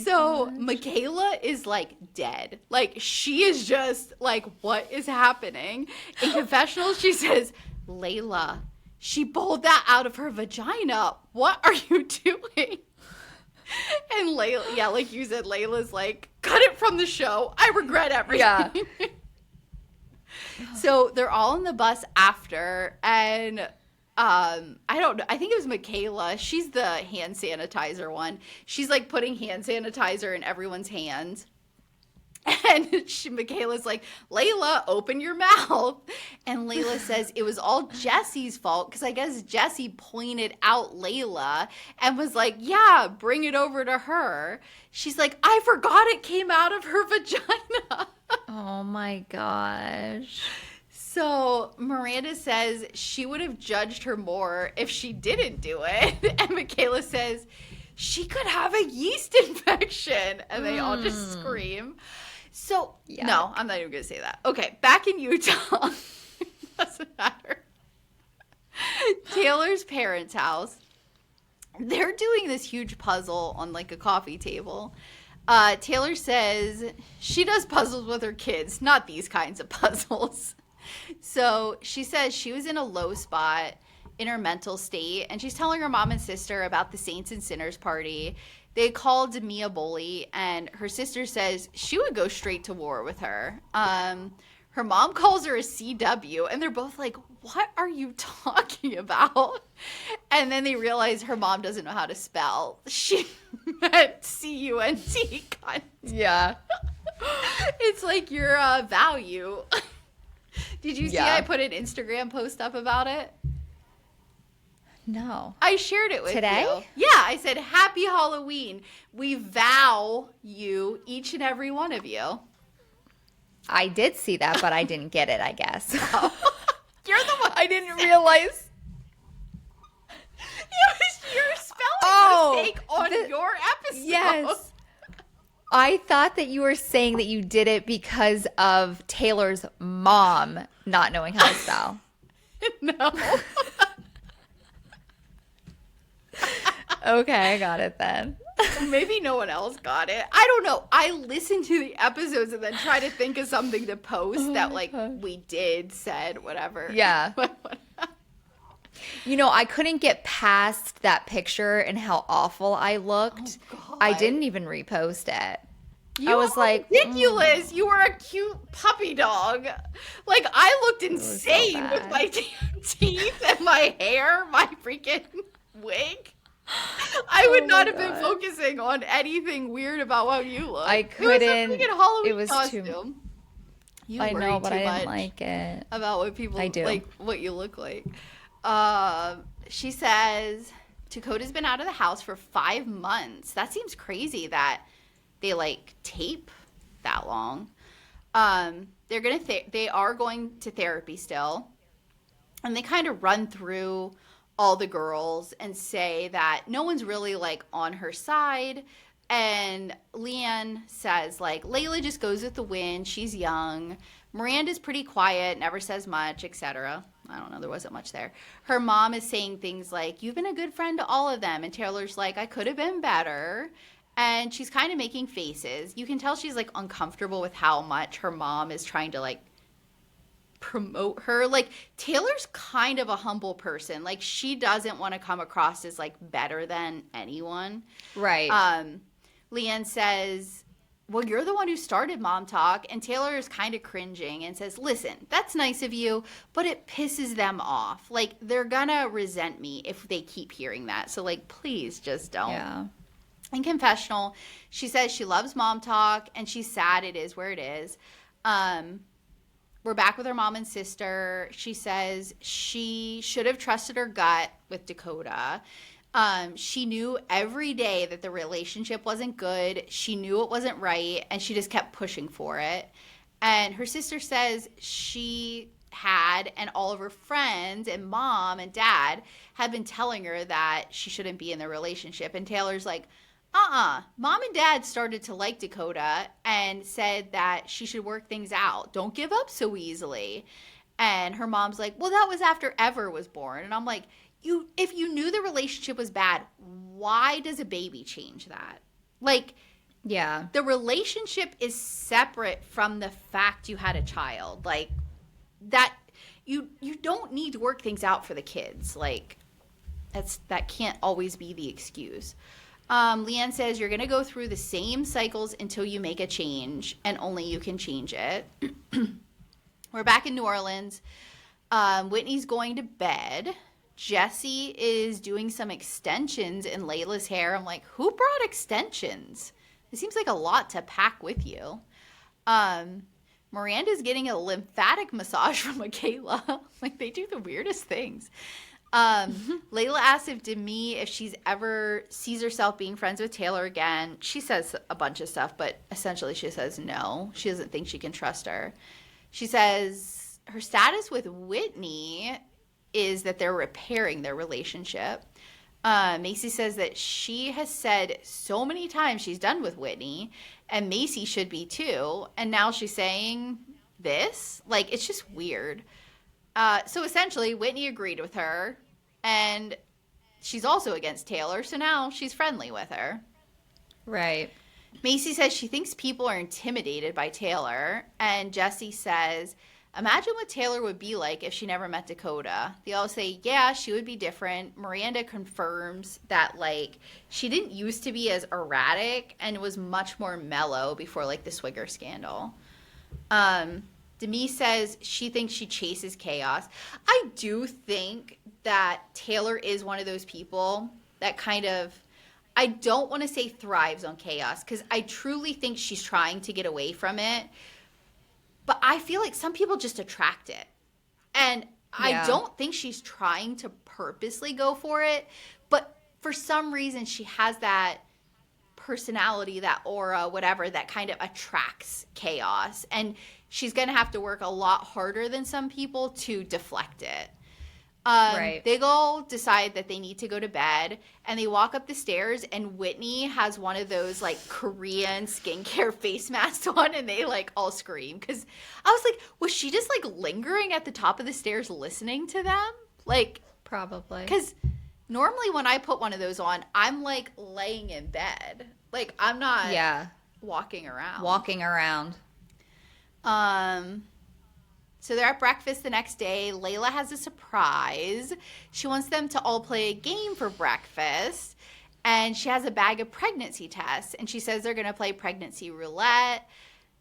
so gosh. Michaela is like dead. Like she is just like, what is happening? In confessionals, she says, Layla, she pulled that out of her vagina. What are you doing? And Layla, like you said, Layla's like, cut it from the show. I regret everything. Yeah. So they're all on the bus after, and I don't know. I think it was Michaela. She's the hand sanitizer one. She's like putting hand sanitizer in everyone's hands. And Michaela's like, Layla, open your mouth. And Layla says it was all Jesse's fault because I guess Jesse pointed out Layla and was like, yeah, bring it over to her. She's like, I forgot it came out of her vagina. Oh my gosh. So Miranda says she would have judged her more if she didn't do it. And Michaela says she could have a yeast infection. And they all just scream. So, no, I'm not even going to say that. Okay, back in Utah. Doesn't matter. Taylor's parents' house. They're doing this huge puzzle on like a coffee table. Taylor says she does puzzles with her kids, not these kinds of puzzles. So she says she was in a low spot in her mental state, and she's telling her mom and sister about the Saints and Sinners party. They called Demi a bully, and her sister says she would go straight to war with her. Her mom calls her a CW, and they're both like, what are you talking about? And then they realize her mom doesn't know how to spell. She meant CUNT. Cunt. Yeah. It's like your value. Did you see I put an Instagram post up about it? No. I shared it with Today? you. Yeah, I said, Happy Halloween. We vow you, each and every one of you. I did see that, but I didn't get it, I guess. You're the one. I didn't realize. It was your spelling mistake on your episode. Yes. I thought that you were saying that you did it because of Taylor's mom not knowing how to spell. No. Okay, I got it then. Maybe no one else got it. I don't know. I listened to the episodes and then try to think of something to post that like we did, said, whatever. Yeah. You know, I couldn't get past that picture and how awful I looked. Oh, God. I didn't even repost it. You I was like, ridiculous. You were a cute puppy dog. Like, I looked insane so with my teeth and my hair, my freaking wig. I would not have been focusing on anything weird about how you look. I couldn't. It was a freaking Halloween it was costume. too. You I know, worry but too I didn't much like it. about what people I do. like, what you look like. She says Dakota's been out of the house for 5 months. That seems crazy that they like tape that long. They are going to therapy still, and they kind of run through all the girls and say that no one's really like on her side. And Leanne says like Layla just goes with the wind. She's young. Miranda's pretty quiet, never says much, etc. I don't know. There wasn't much there. Her mom is saying things like, you've been a good friend to all of them. And Taylor's like, I could have been better. And she's kind of making faces. You can tell she's like uncomfortable with how much her mom is trying to like promote her. Like, Taylor's kind of a humble person. Like, she doesn't want to come across as like better than anyone. Right. Leanne says, well, you're the one who started Mom Talk. And Taylor is kind of cringing and says, listen, that's nice of you, but it pisses them off. Like, they're gonna resent me if they keep hearing that. So like, please just don't. Yeah. In confessional, she says she loves Mom Talk and she's sad it is where it is. We're back with her mom and sister. She says she should have trusted her gut with Dakota. She knew every day that the relationship wasn't good. She knew it wasn't right, and she just kept pushing for it. And her sister says she had, and all of her friends and mom and dad had been telling her that she shouldn't be in the relationship. And Taylor's like, Mom and dad started to like Dakota and said that she should work things out. Don't give up so easily. And her mom's like, well, that was after Ever was born. And I'm like, if you knew the relationship was bad, why does a baby change that? Like, yeah, the relationship is separate from the fact you had a child. Like, that you don't need to work things out for the kids. Like, that can't always be the excuse. Leanne says you're going to go through the same cycles until you make a change, and only you can change it. We're back in New Orleans. Whitney's going to bed. Jesse is doing some extensions in Layla's hair. I'm like, who brought extensions? It seems like a lot to pack with you. Miranda's getting a lymphatic massage from Michaela. Like, they do the weirdest things. Layla asks if Demi, if she's ever sees herself being friends with Taylor again. She says a bunch of stuff, but essentially she says no. She doesn't think she can trust her. She says her status with Whitney is that they're repairing their relationship. Macy says that she has said so many times she's done with Whitney, and Macy should be too. And now she's saying this? Like, it's just weird. So essentially, Whitney agreed with her, and she's also against Taylor, so now she's friendly with her. Right. Macy says she thinks people are intimidated by Taylor, and Jesse says, imagine what Taylor would be like if she never met Dakota. They all say, yeah, she would be different. Miranda confirms that, like, she didn't used to be as erratic and was much more mellow before, like, the Swigger scandal. Demi says she thinks she chases chaos. I do think that Taylor is one of those people that kind of, I don't want to say thrives on chaos, because I truly think she's trying to get away from it. But I feel like some people just attract it. And I don't think she's trying to purposely go for it. But for some reason, she has that personality, that aura, whatever, that kind of attracts chaos. And she's going to have to work a lot harder than some people to deflect it. Right. They all decide that they need to go to bed, and they walk up the stairs, and Whitney has one of those like Korean skincare face masks on, and they like all scream, because I was like, was she just like lingering at the top of the stairs listening to them? Like, probably. because normally when I put one of those on, I'm like laying in bed. Like, I'm not walking around. So they're at breakfast the next day. Layla has a surprise. She wants them to all play a game for breakfast. And she has a bag of pregnancy tests. And she says they're going to play pregnancy roulette.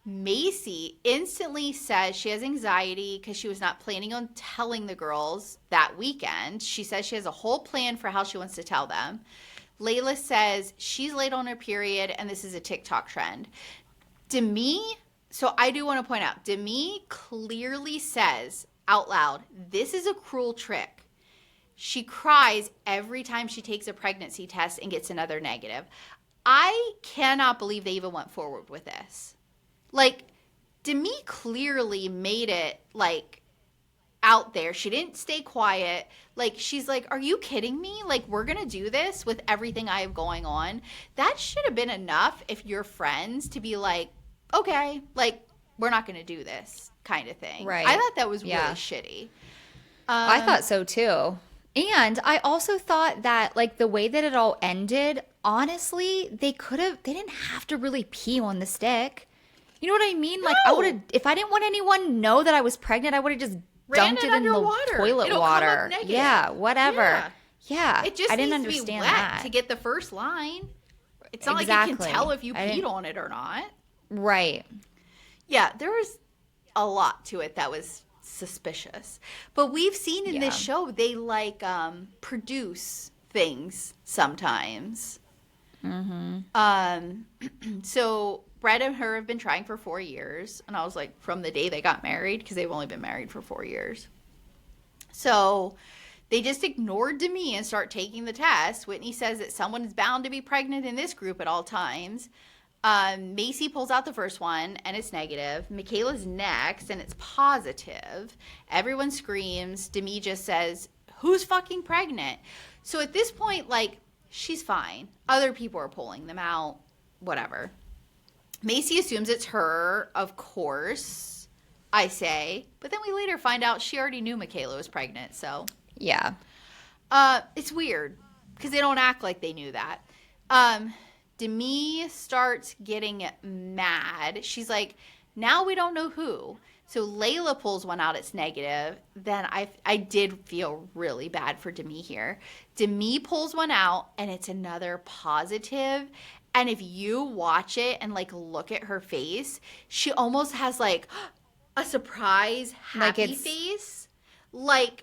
Macy instantly says she has anxiety because she was not planning on telling the girls that weekend. She says she has a whole plan for how she wants to tell them. Layla says she's late on her period and this is a TikTok trend. Demi... So I do want to point out, Demi clearly says out loud, this is a cruel trick. She cries every time she takes a pregnancy test and gets another negative. I cannot believe they even went forward with this. Like, Demi clearly made it, like, out there. She didn't stay quiet. Like, she's like, are you kidding me? Like, we're going to do this with everything I have going on. That should have been enough if you're friends to be like, okay, like, we're not going to do this kind of thing. Right. I thought that was really shitty. I thought so too. And I also thought that, like, the way that it all ended, honestly, they didn't have to really pee on the stick. You know what I mean? Like, I would have, if I didn't want anyone to know that I was pregnant, I would have just dumped it in the toilet water. Yeah, whatever. Yeah. It just I didn't needs to be understand wet that. to get the first line. It's not like you can tell if you peed on it or not. Right. Yeah, there was a lot to it that was suspicious. But we've seen in this show, they like produce things sometimes. So Brett and her have been trying for 4 years. And I was like, from the day they got married, because they've only been married for 4 years. So they just ignored Demi and start taking the test. Whitney says that someone is bound to be pregnant in this group at all times. Macy pulls out the first one, and it's negative. Michaela's next, and it's positive. Everyone screams. Demi just says, who's fucking pregnant? So at this point, like, she's fine. Other people are pulling them out. Whatever. Macy assumes it's her, of course, I say. But then we later find out she already knew Michaela was pregnant, so. Yeah. It's weird, because they don't act like they knew that. Demi starts getting mad. She's like, now we don't know who. So Layla pulls one out, it's negative. Then I did feel really bad for Demi here. Demi pulls one out, and it's another positive. And if you watch it and, like, look at her face, she almost has, like, a surprise, happy face. Like,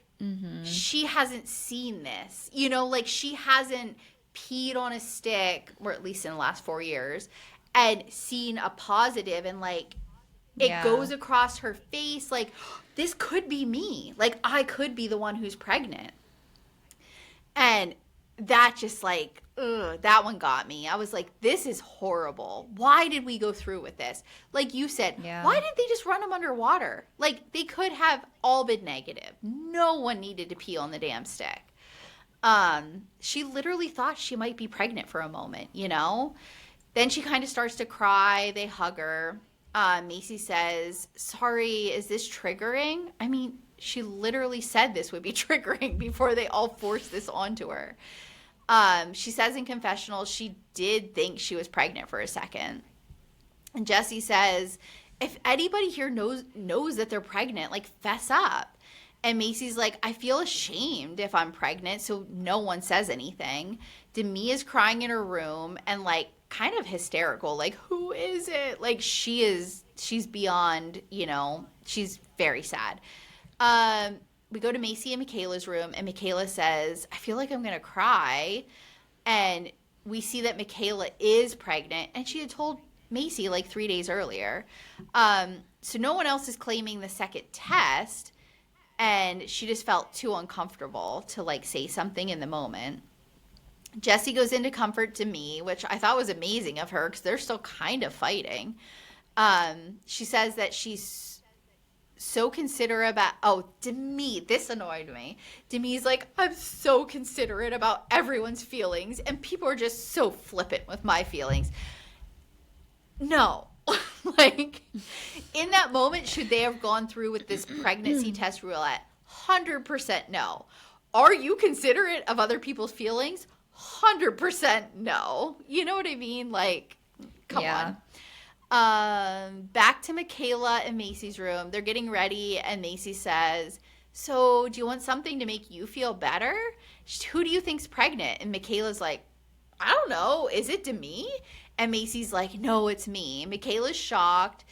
she hasn't seen this. You know, like, she hasn't peed on a stick, or at least in the last 4 years, and seen a positive, and like it goes across her face like, this could be me. Like, I could be the one who's pregnant. And that just like, that one got me. I was like, this is horrible. Why did we go through with this? Like you said, why didn't they just run them underwater? Like, they could have all been negative. No one needed to pee on the damn stick. She literally thought she might be pregnant for a moment, you know? Then she kind of starts to cry. They hug her. Macy says, sorry, is this triggering? I mean, she literally said this would be triggering before they all forced this onto her. She says in confessional she did think she was pregnant for a second. And Jesse says, if anybody here knows that they're pregnant, like, fess up. And Macy's like, I feel ashamed if I'm pregnant, so no one says anything. Demi is crying in her room, and, like, kind of hysterical. Like, who is it? Like, she's beyond, she's very sad. We go to Macy and Michaela's room, and Michaela says, I feel like I'm going to cry. And we see that Michaela is pregnant, and she had told Macy like 3 days earlier. So no one else is claiming the second test, and she just felt too uncomfortable to like say something in the moment. Jessie goes in to comfort Demi, which I thought was amazing of her because they're still kind of fighting. She says that she's so considerate about, Demi, this annoyed me. Demi's like, I'm so considerate about everyone's feelings, and people are just so flippant with my feelings. No. Like, in that moment, should they have gone through with this pregnancy test roulette? 100% no. Are you considerate of other people's feelings? 100% no. You know what I mean? Like, come on. Back to Michaela and Macy's room. They're getting ready, and Macy says, so do you want something to make you feel better? Who do you think's pregnant? And Michaela's like, I don't know. Is it Demi? And Macy's like, no, it's me. Michaela's shocked.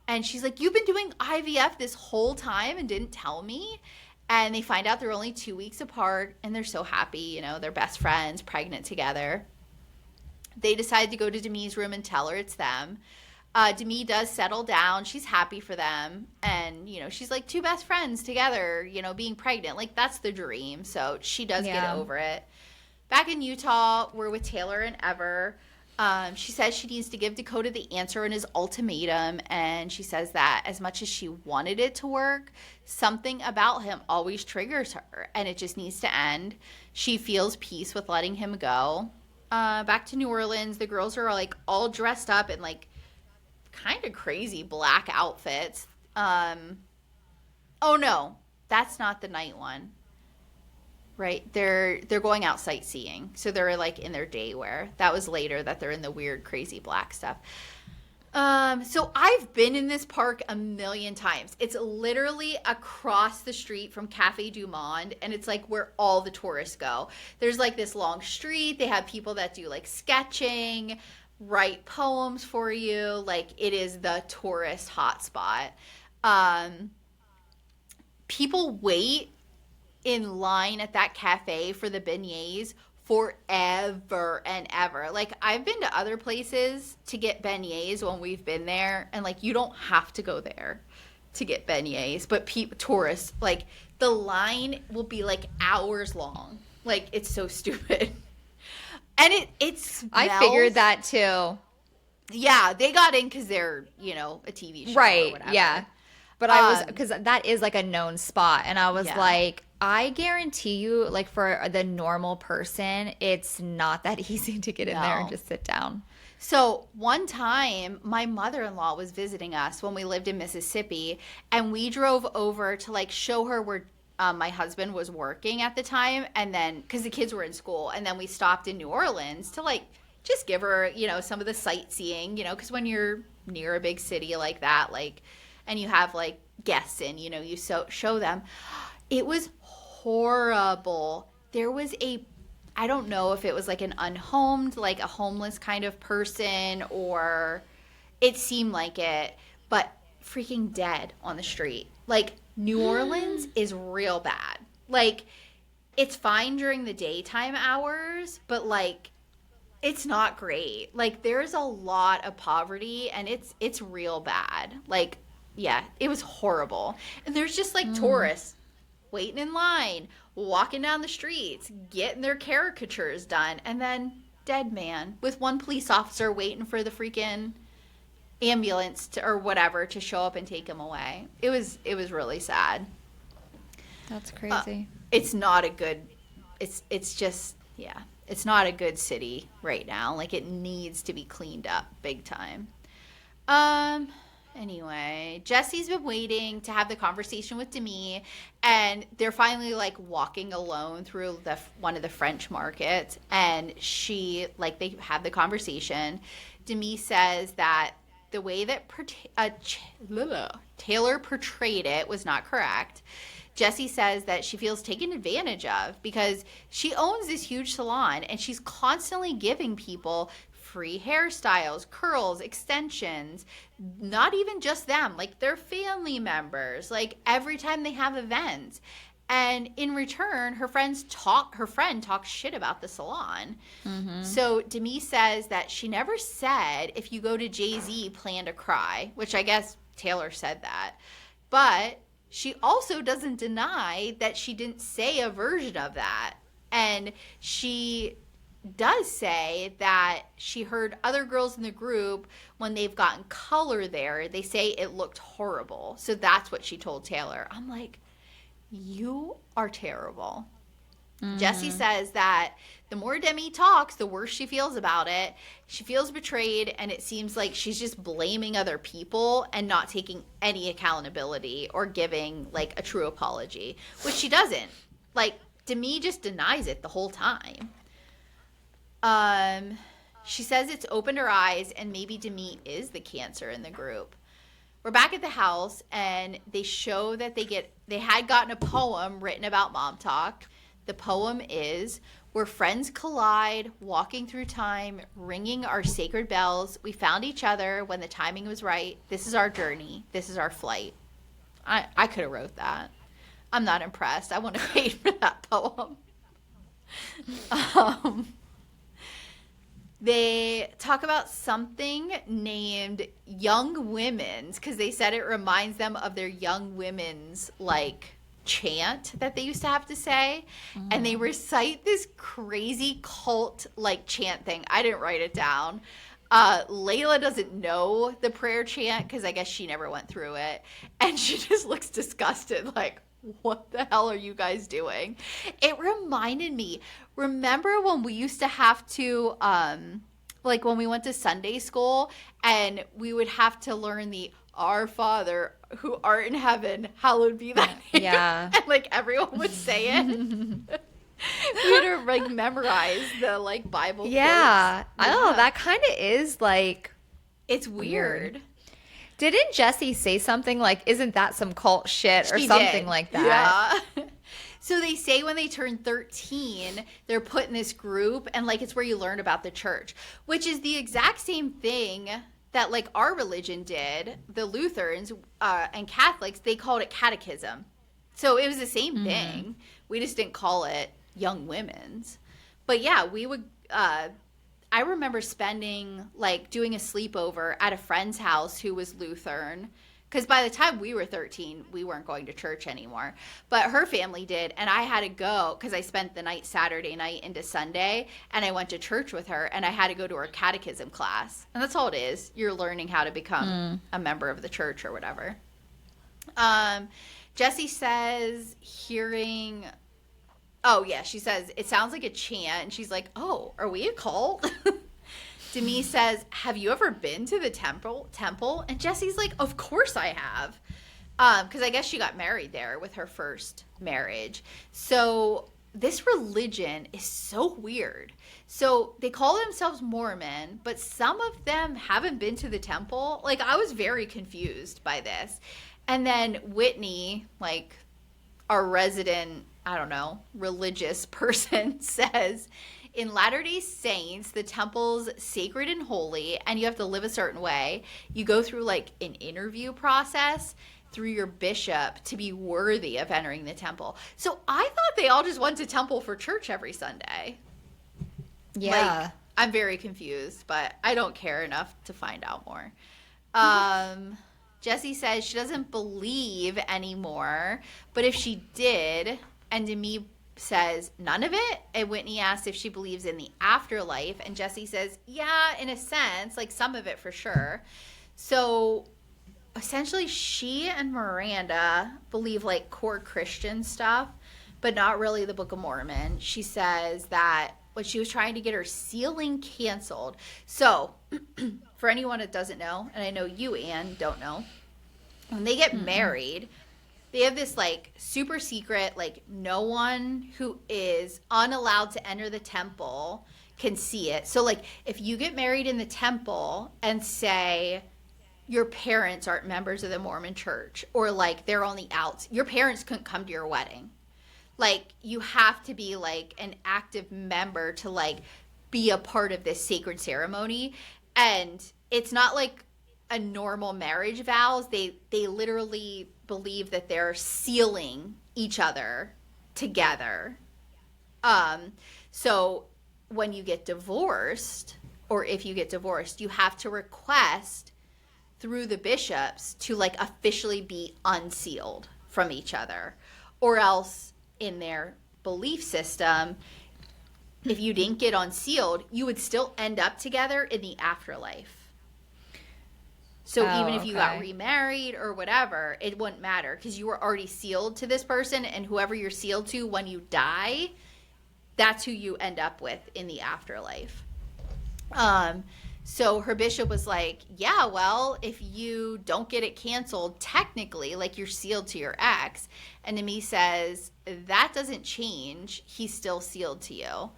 And she's like, you've been doing IVF this whole time and didn't tell me? And they find out they're only 2 weeks apart, and they're so happy. They're best friends, pregnant together. They decide to go to Demi's room and tell her it's them. Demi does settle down. She's happy for them. And, she's like two best friends together, being pregnant. Like, that's the dream. So she does get over it. Back in Utah, we're with Taylor and Ever. She says she needs to give Dakota the answer in his ultimatum, and she says that as much as she wanted it to work, something about him always triggers her, and it just needs to end. She feels peace with letting him go. Back to New Orleans, the girls are like all dressed up in like kind of crazy black outfits. Oh no, that's not the night one. Right, they're going out sightseeing, so they're like in their day wear. That was later that they're in the weird, crazy black stuff. So I've been in this park a million times. It's literally across the street from Cafe Du Monde, and it's like where all the tourists go. There's like this long street. They have people that do like sketching, write poems for you. Like, it is the tourist hotspot. People wait in line at that cafe for the beignets forever and ever. Like, I've been to other places to get beignets when we've been there, and like, you don't have to go there to get beignets, but tourists, like, the line will be like hours long. Like, it's so stupid. And it smells. I figured that too. Yeah, they got in because they're, a TV show, right, or whatever. Yeah. But I was, because that is like a known spot, and I was like, I guarantee you, like, for the normal person, it's not that easy to get in there and just sit down. So one time, my mother-in-law was visiting us when we lived in Mississippi, and we drove over to like show her where my husband was working at the time, and then because the kids were in school, and then we stopped in New Orleans to like just give her, some of the sightseeing, because when you're near a big city like that, like, and you have like guests in, you show them. It was horrible. There was I don't know if it was like an unhomed, like a homeless kind of person, or it seemed like it, but freaking dead on the street. Like, New Orleans is real bad. Like, it's fine during the daytime hours, but like, it's not great. Like, there's a lot of poverty, and it's real bad. Like, yeah, it was horrible. And there's just like tourists waiting in line, walking down the streets, getting their caricatures done, and then dead man with one police officer waiting for the freaking ambulance or whatever to show up and take him away. It was really sad. That's crazy. It's not a good. It's just it's not a good city right now. Like, it needs to be cleaned up big time. Anyway, Jesse's been waiting to have the conversation with Demi, and they're finally like walking alone through one of the French markets, and they have the conversation. Demi says that the way that Taylor portrayed it was not correct. Jessie says that she feels taken advantage of because she owns this huge salon, and she's constantly giving people free hairstyles, curls, extensions, not even just them, like their family members, like every time they have events. And in return, her friend talks shit about the salon. So Demi says that she never said, if you go to Jay-Z, plan to cry, which I guess Taylor said that. But she also doesn't deny that she didn't say a version of that. And she does say that she heard other girls in the group, when they've gotten color there, they say it looked horrible. So that's what she told Taylor. I'm like, you are terrible. Jessie says that the more Demi talks, the worse she feels about it. She feels betrayed, and it seems like she's just blaming other people and not taking any accountability or giving like a true apology, which she doesn't. Like, Demi just denies it the whole time. She says it's opened her eyes, and maybe Demi is the cancer in the group. We're back at the house, and they show that they had gotten a poem written about mom talk. The poem is, "Where friends collide, walking through time, ringing our sacred bells. We found each other when the timing was right. This is our journey. This is our flight." I could have wrote that. I'm not impressed. I want to pay for that poem. They talk about something named Young Women's, because they said it reminds them of their Young Women's, like, chant that they used to have to say. And they recite this crazy cult, like, chant thing. I didn't write it down. Layla doesn't know the prayer chant because I guess she never went through it. And she just looks disgusted, like, what the hell are you guys doing? It reminded me, remember when we used to have to, like when we went to Sunday school and we would have to learn the "Our Father who art in heaven, hallowed be thy name." Yeah. And like everyone would say it. We had to like memorize the like Bible. Yeah. Quotes. I don't know. That kind of is like, it's weird. Didn't Jessie say something like, "Isn't that some cult shit?" or She something did. like that? Yeah. So they say when they turn 13, they're put in this group, and like it's where you learn about the church, which is the exact same thing that like our religion did. The Lutherans and Catholics, they called it catechism. So it was the same thing. We just didn't call it Young Women's. But yeah, we would I remember spending, like, doing a sleepover at a friend's house who was Lutheran. Because by the time we were 13, we weren't going to church anymore. But her family did, and I had to go because I spent the night Saturday night into Sunday, and I went to church with her, and I had to go to her catechism class. And that's all it is. You're learning how to become a member of the church or whatever. Jessie says hearing... Oh, yeah, she says, it sounds like a chant. And she's like, oh, are we a cult? Demi says, have you ever been to the temple? And Jessie's like, of course I have. Because I guess she got married there with her first marriage. So this religion is so weird. So they call themselves Mormon, but some of them haven't been to the temple. Like, I was very confused by this. And then Whitney, like, our resident... I don't know, religious person says, in Latter-day Saints, the temple's sacred and holy, and you have to live a certain way. You go through like an interview process through your bishop to be worthy of entering the temple. So I thought they all just went to temple for church every Sunday. Yeah. Like, I'm very confused, but I don't care enough to find out more. Jessie says she doesn't believe anymore, but if she did... And Demi says none of it. And Whitney asks if she believes in the afterlife. And Jessie says, yeah, in a sense, like some of it for sure. So essentially she and Miranda believe like core Christian stuff, but not really the Book of Mormon. She says that when she was trying to get her sealing canceled. So for anyone that doesn't know, and I know you, Anne, don't know, when they get married... They have this, like, super secret, like, no one who is unallowed to enter the temple can see it. So, like, if you get married in the temple and say your parents aren't members of the Mormon church or, like, they're on the outs, your parents couldn't come to your wedding. Like, you have to be, like, an active member to, like, be a part of this sacred ceremony. And it's not like a normal marriage vows. They literally believe that they're sealing each other together. So when you get divorced, or if you get divorced, you have to request through the bishops to like officially be unsealed from each other, or else in their belief system, if you didn't get unsealed, you would still end up together in the afterlife. So even if you got remarried or whatever, it wouldn't matter because you were already sealed to this person, and whoever you're sealed to when you die, that's who you end up with in the afterlife. So her bishop was like, yeah, well, if you don't get it canceled, technically, like you're sealed to your ex. And Demi says, that doesn't change. He's still sealed to you.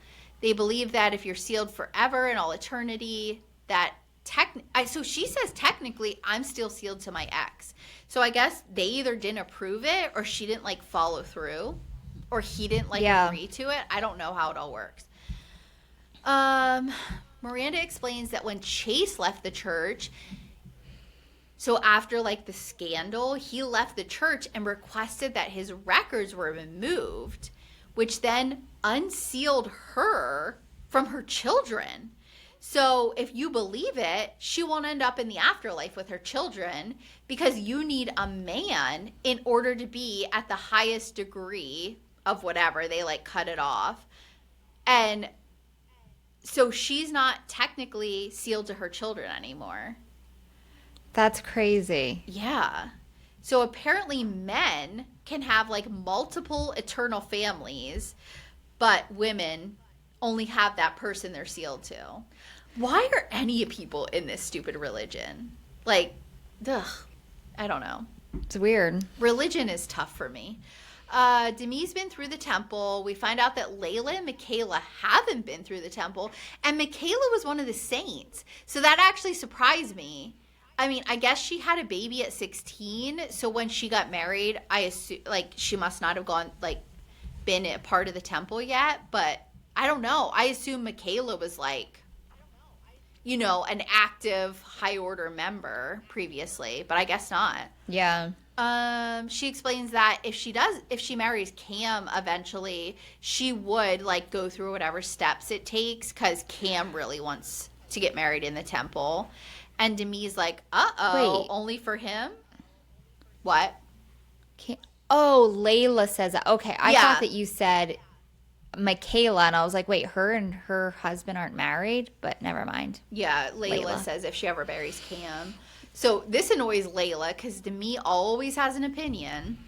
They believe that if you're sealed forever in all eternity, that so she says, technically, I'm still sealed to my ex. So I guess they either didn't approve it, or she didn't like follow through, or he didn't like agree to it. I don't know how it all works. Miranda explains that when Chase left the church, so after like the scandal, he left the church and requested that his records were removed, which then unsealed her from her children. So if you believe it, she won't end up in the afterlife with her children, because you need a man in order to be at the highest degree of whatever. They like cut it off. And so she's not technically sealed to her children anymore. That's crazy. Yeah. So apparently men can have like multiple eternal families, but women only have that person they're sealed to. Why are any people in this stupid religion? Like, ugh, I don't know. It's weird. Religion is tough for me. Demi's been through the temple. We find out that Layla and Michaela haven't been through the temple. And Michaela was one of the saints. So that actually surprised me. I mean, I guess she had a baby at 16. So when she got married, I assume, like, she must not have been a part of the temple yet. But I don't know. I assume Michaela was like, an active high order member previously. But I guess not. Yeah. She explains that if she marries Cam eventually, she would like go through whatever steps it takes, because Cam really wants to get married in the temple. And Demi's like, Wait. only for him? What? Layla says that. Okay, I thought that you said Michaela, and I was like, wait, her and her husband aren't married? But never mind. Yeah, Layla says if she ever marries Cam. So this annoys Layla because Demi always has an opinion.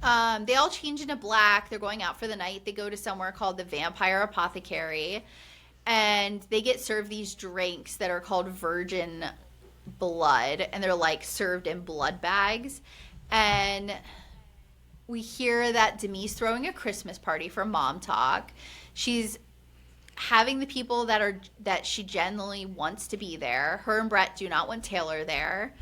They all change into black. They're going out for the night. They go to somewhere called the Vampire Apothecary. And they get served these drinks that are called virgin blood. And they're like served in blood bags. And we hear that Demi's throwing a Christmas party for Mom Talk. She's having the people that she genuinely wants to be there. Her and Brett do not want Taylor there.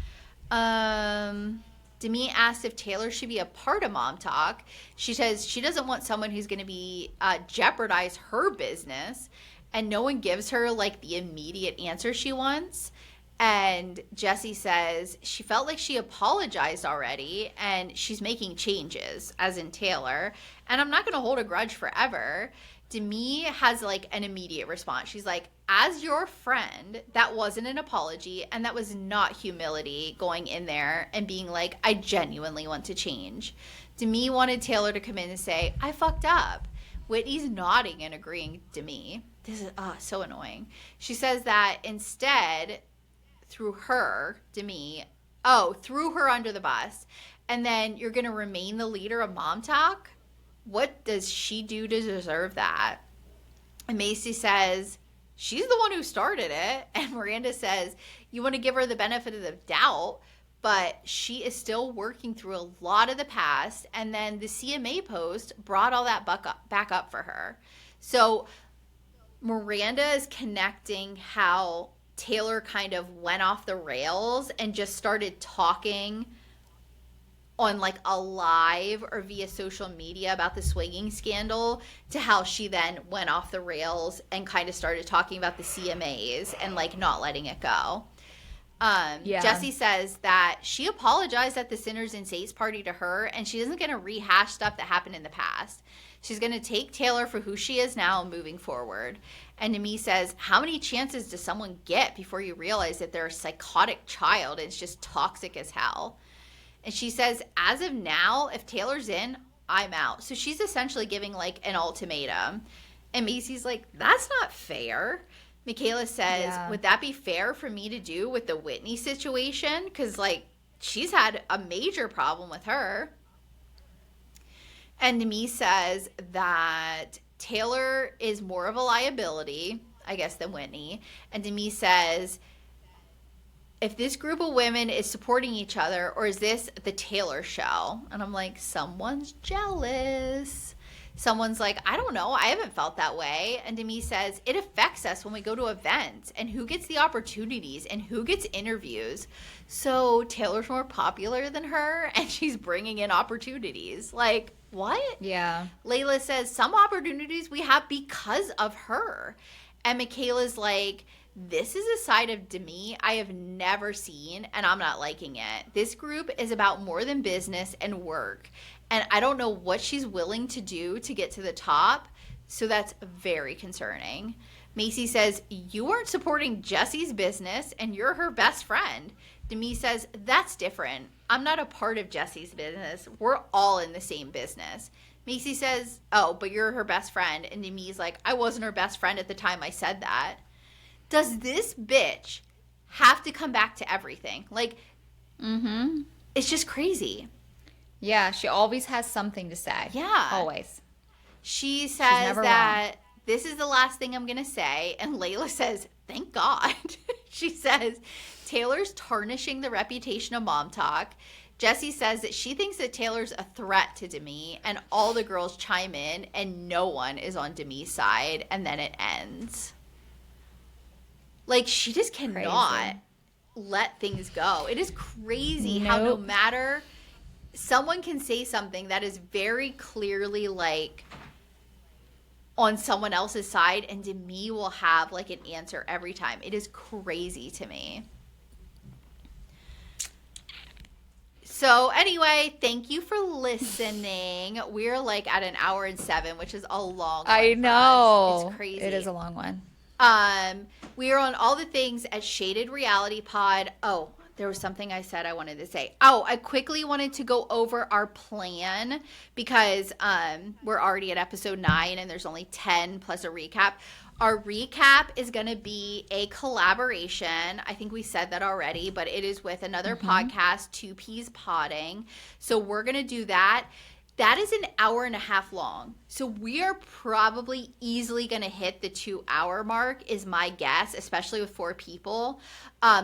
Demi asked if Taylor should be a part of Mom Talk. She says she doesn't want someone who's going to be jeopardize her business, and no one gives her like the immediate answer she wants. And Jessie says she felt like she apologized already and she's making changes, as in Taylor, and I'm not going to hold a grudge forever. Demi has like an immediate response. She's like, as your friend, that wasn't an apology, and that was not humility, going in there and being like, I genuinely want to change. Demi wanted Taylor to come in and say, I fucked up. Whitney's nodding and agreeing. Demi, this is so annoying. She says that instead, threw her under the bus, and then you're going to remain the leader of Mom Talk? What does she do to deserve that? And Macy says, she's the one who started it. And Miranda says, you want to give her the benefit of the doubt, but she is still working through a lot of the past. And then the CMA post brought all that back up for her. So Miranda is connecting how Taylor kind of went off the rails and just started talking on like a live or via social media about the swinging scandal to how she then went off the rails and kind of started talking about the CMAs and like not letting it go. Jessie says that she apologized at the Sinners and Saints party to her, and she isn't going to rehash stuff that happened in the past. She's going to take Taylor for who she is now moving forward. And Demi says, how many chances does someone get before you realize that they're a psychotic child and it's just toxic as hell? And she says, as of now, if Taylor's in, I'm out. So she's essentially giving like an ultimatum. And Macy's like, that's not fair. Michaela says, would that be fair for me to do with the Whitney situation? Because, like, she's had a major problem with her. And Demi says that Taylor is more of a liability, I guess, than Whitney. And Demi says, if this group of women is supporting each other, or is this the Taylor show? And I'm like, someone's jealous. Someone's like, I don't know. I haven't felt that way. And Demi says, it affects us when we go to events and who gets the opportunities and who gets interviews. So Taylor's more popular than her and she's bringing in opportunities. Like, what? Yeah. Layla says, some opportunities we have because of her. And Michaela's like, this is a side of Demi I have never seen and I'm not liking it. This group is about more than business and work. And I don't know what she's willing to do to get to the top. So that's very concerning. Macy says, you weren't supporting Jessie's business and you're her best friend. Demi says, that's different. I'm not a part of Jessie's business. We're all in the same business. Macy says, oh, but you're her best friend. And Demi's like, I wasn't her best friend at the time I said that. Does this bitch have to come back to everything? Like, it's just crazy. Yeah, she always has something to say. Yeah. Always. She says that this is the last thing I'm going to say. And Layla says, thank God. She says, Taylor's tarnishing the reputation of Mom Talk. Jessie says that she thinks that Taylor's a threat to Demi. And all the girls chime in and no one is on Demi's side. And then it ends. Like, she just cannot let things go. It is crazy how no matter... someone can say something that is very clearly like on someone else's side and Demi will have like an answer every time. It is crazy to me. So anyway, thank you for listening. We're like at an hour and 7, which is a long one. I know. It's crazy. It is a long one. We are on all the things at Shaded Reality Pod. Oh, there was something I said I wanted to say. Oh, I quickly wanted to go over our plan because we're already at episode 9 and there's only 10 plus a recap. Our recap is going to be a collaboration. I think we said that already, but it is with another podcast, 2Ps Podding. So we're going to do that. That is an hour and a half long. So we are probably easily going to hit the 2-hour mark is my guess, especially with 4 people.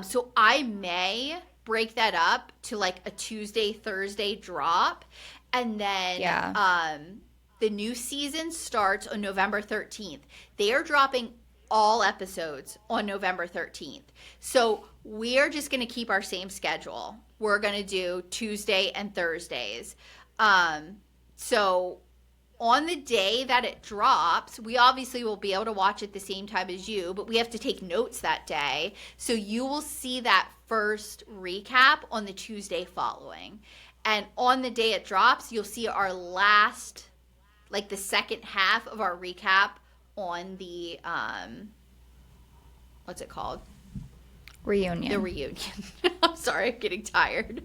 So I may break that up to like a Tuesday, Thursday drop. And then the new season starts on November 13th. They are dropping all episodes on November 13th. So we are just going to keep our same schedule. We're going to do Tuesday and Thursdays. So on the day that it drops, we obviously will be able to watch it the same time as you, but we have to take notes that day. So you will see that first recap on the Tuesday following. And on the day it drops, you'll see our last, like the second half of our recap on the, what's it called? Reunion. The reunion. I'm sorry, I'm getting tired.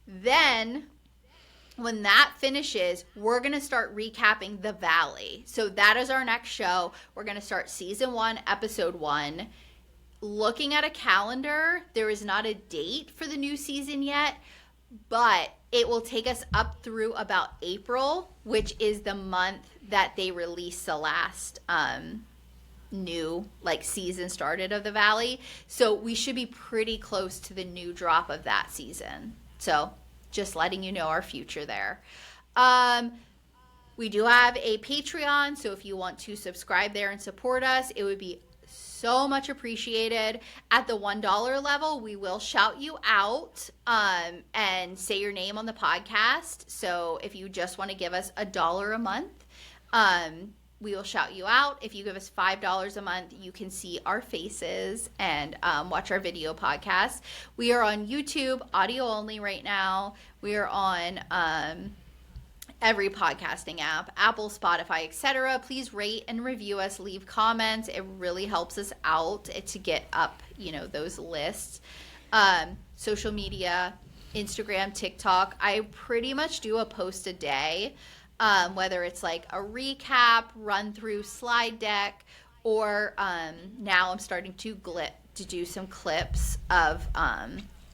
Then when that finishes, we're going to start recapping The Valley. So that is our next show. We're going to start season 1, episode 1. Looking at a calendar, there is not a date for the new season yet, but it will take us up through about April, which is the month that they release the last new like season started of The Valley. So we should be pretty close to the new drop of that season. So just letting you know our future there. We do have a Patreon, so if you want to subscribe there and support us, it would be so much appreciated. At the $1 level, we will shout you out and say your name on the podcast. So if you just want to give us $1 a month, we will shout you out. If you give us $5 a month, you can see our faces and watch our video podcast. We are on YouTube, audio only right now. We are on every podcasting app, Apple, Spotify, etc. Please rate and review us, leave comments. It really helps us out to get up, those lists. Social media, Instagram, TikTok. I pretty much do a post a day, whether it's like a recap, run through slide deck, or now I'm starting to do some clips of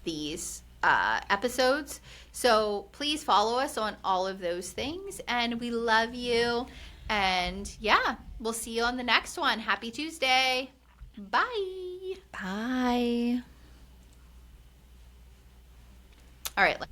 these episodes. So please follow us on all of those things, and we love you. And yeah, we'll see you on the next one. Happy Tuesday. Bye. Bye. All right.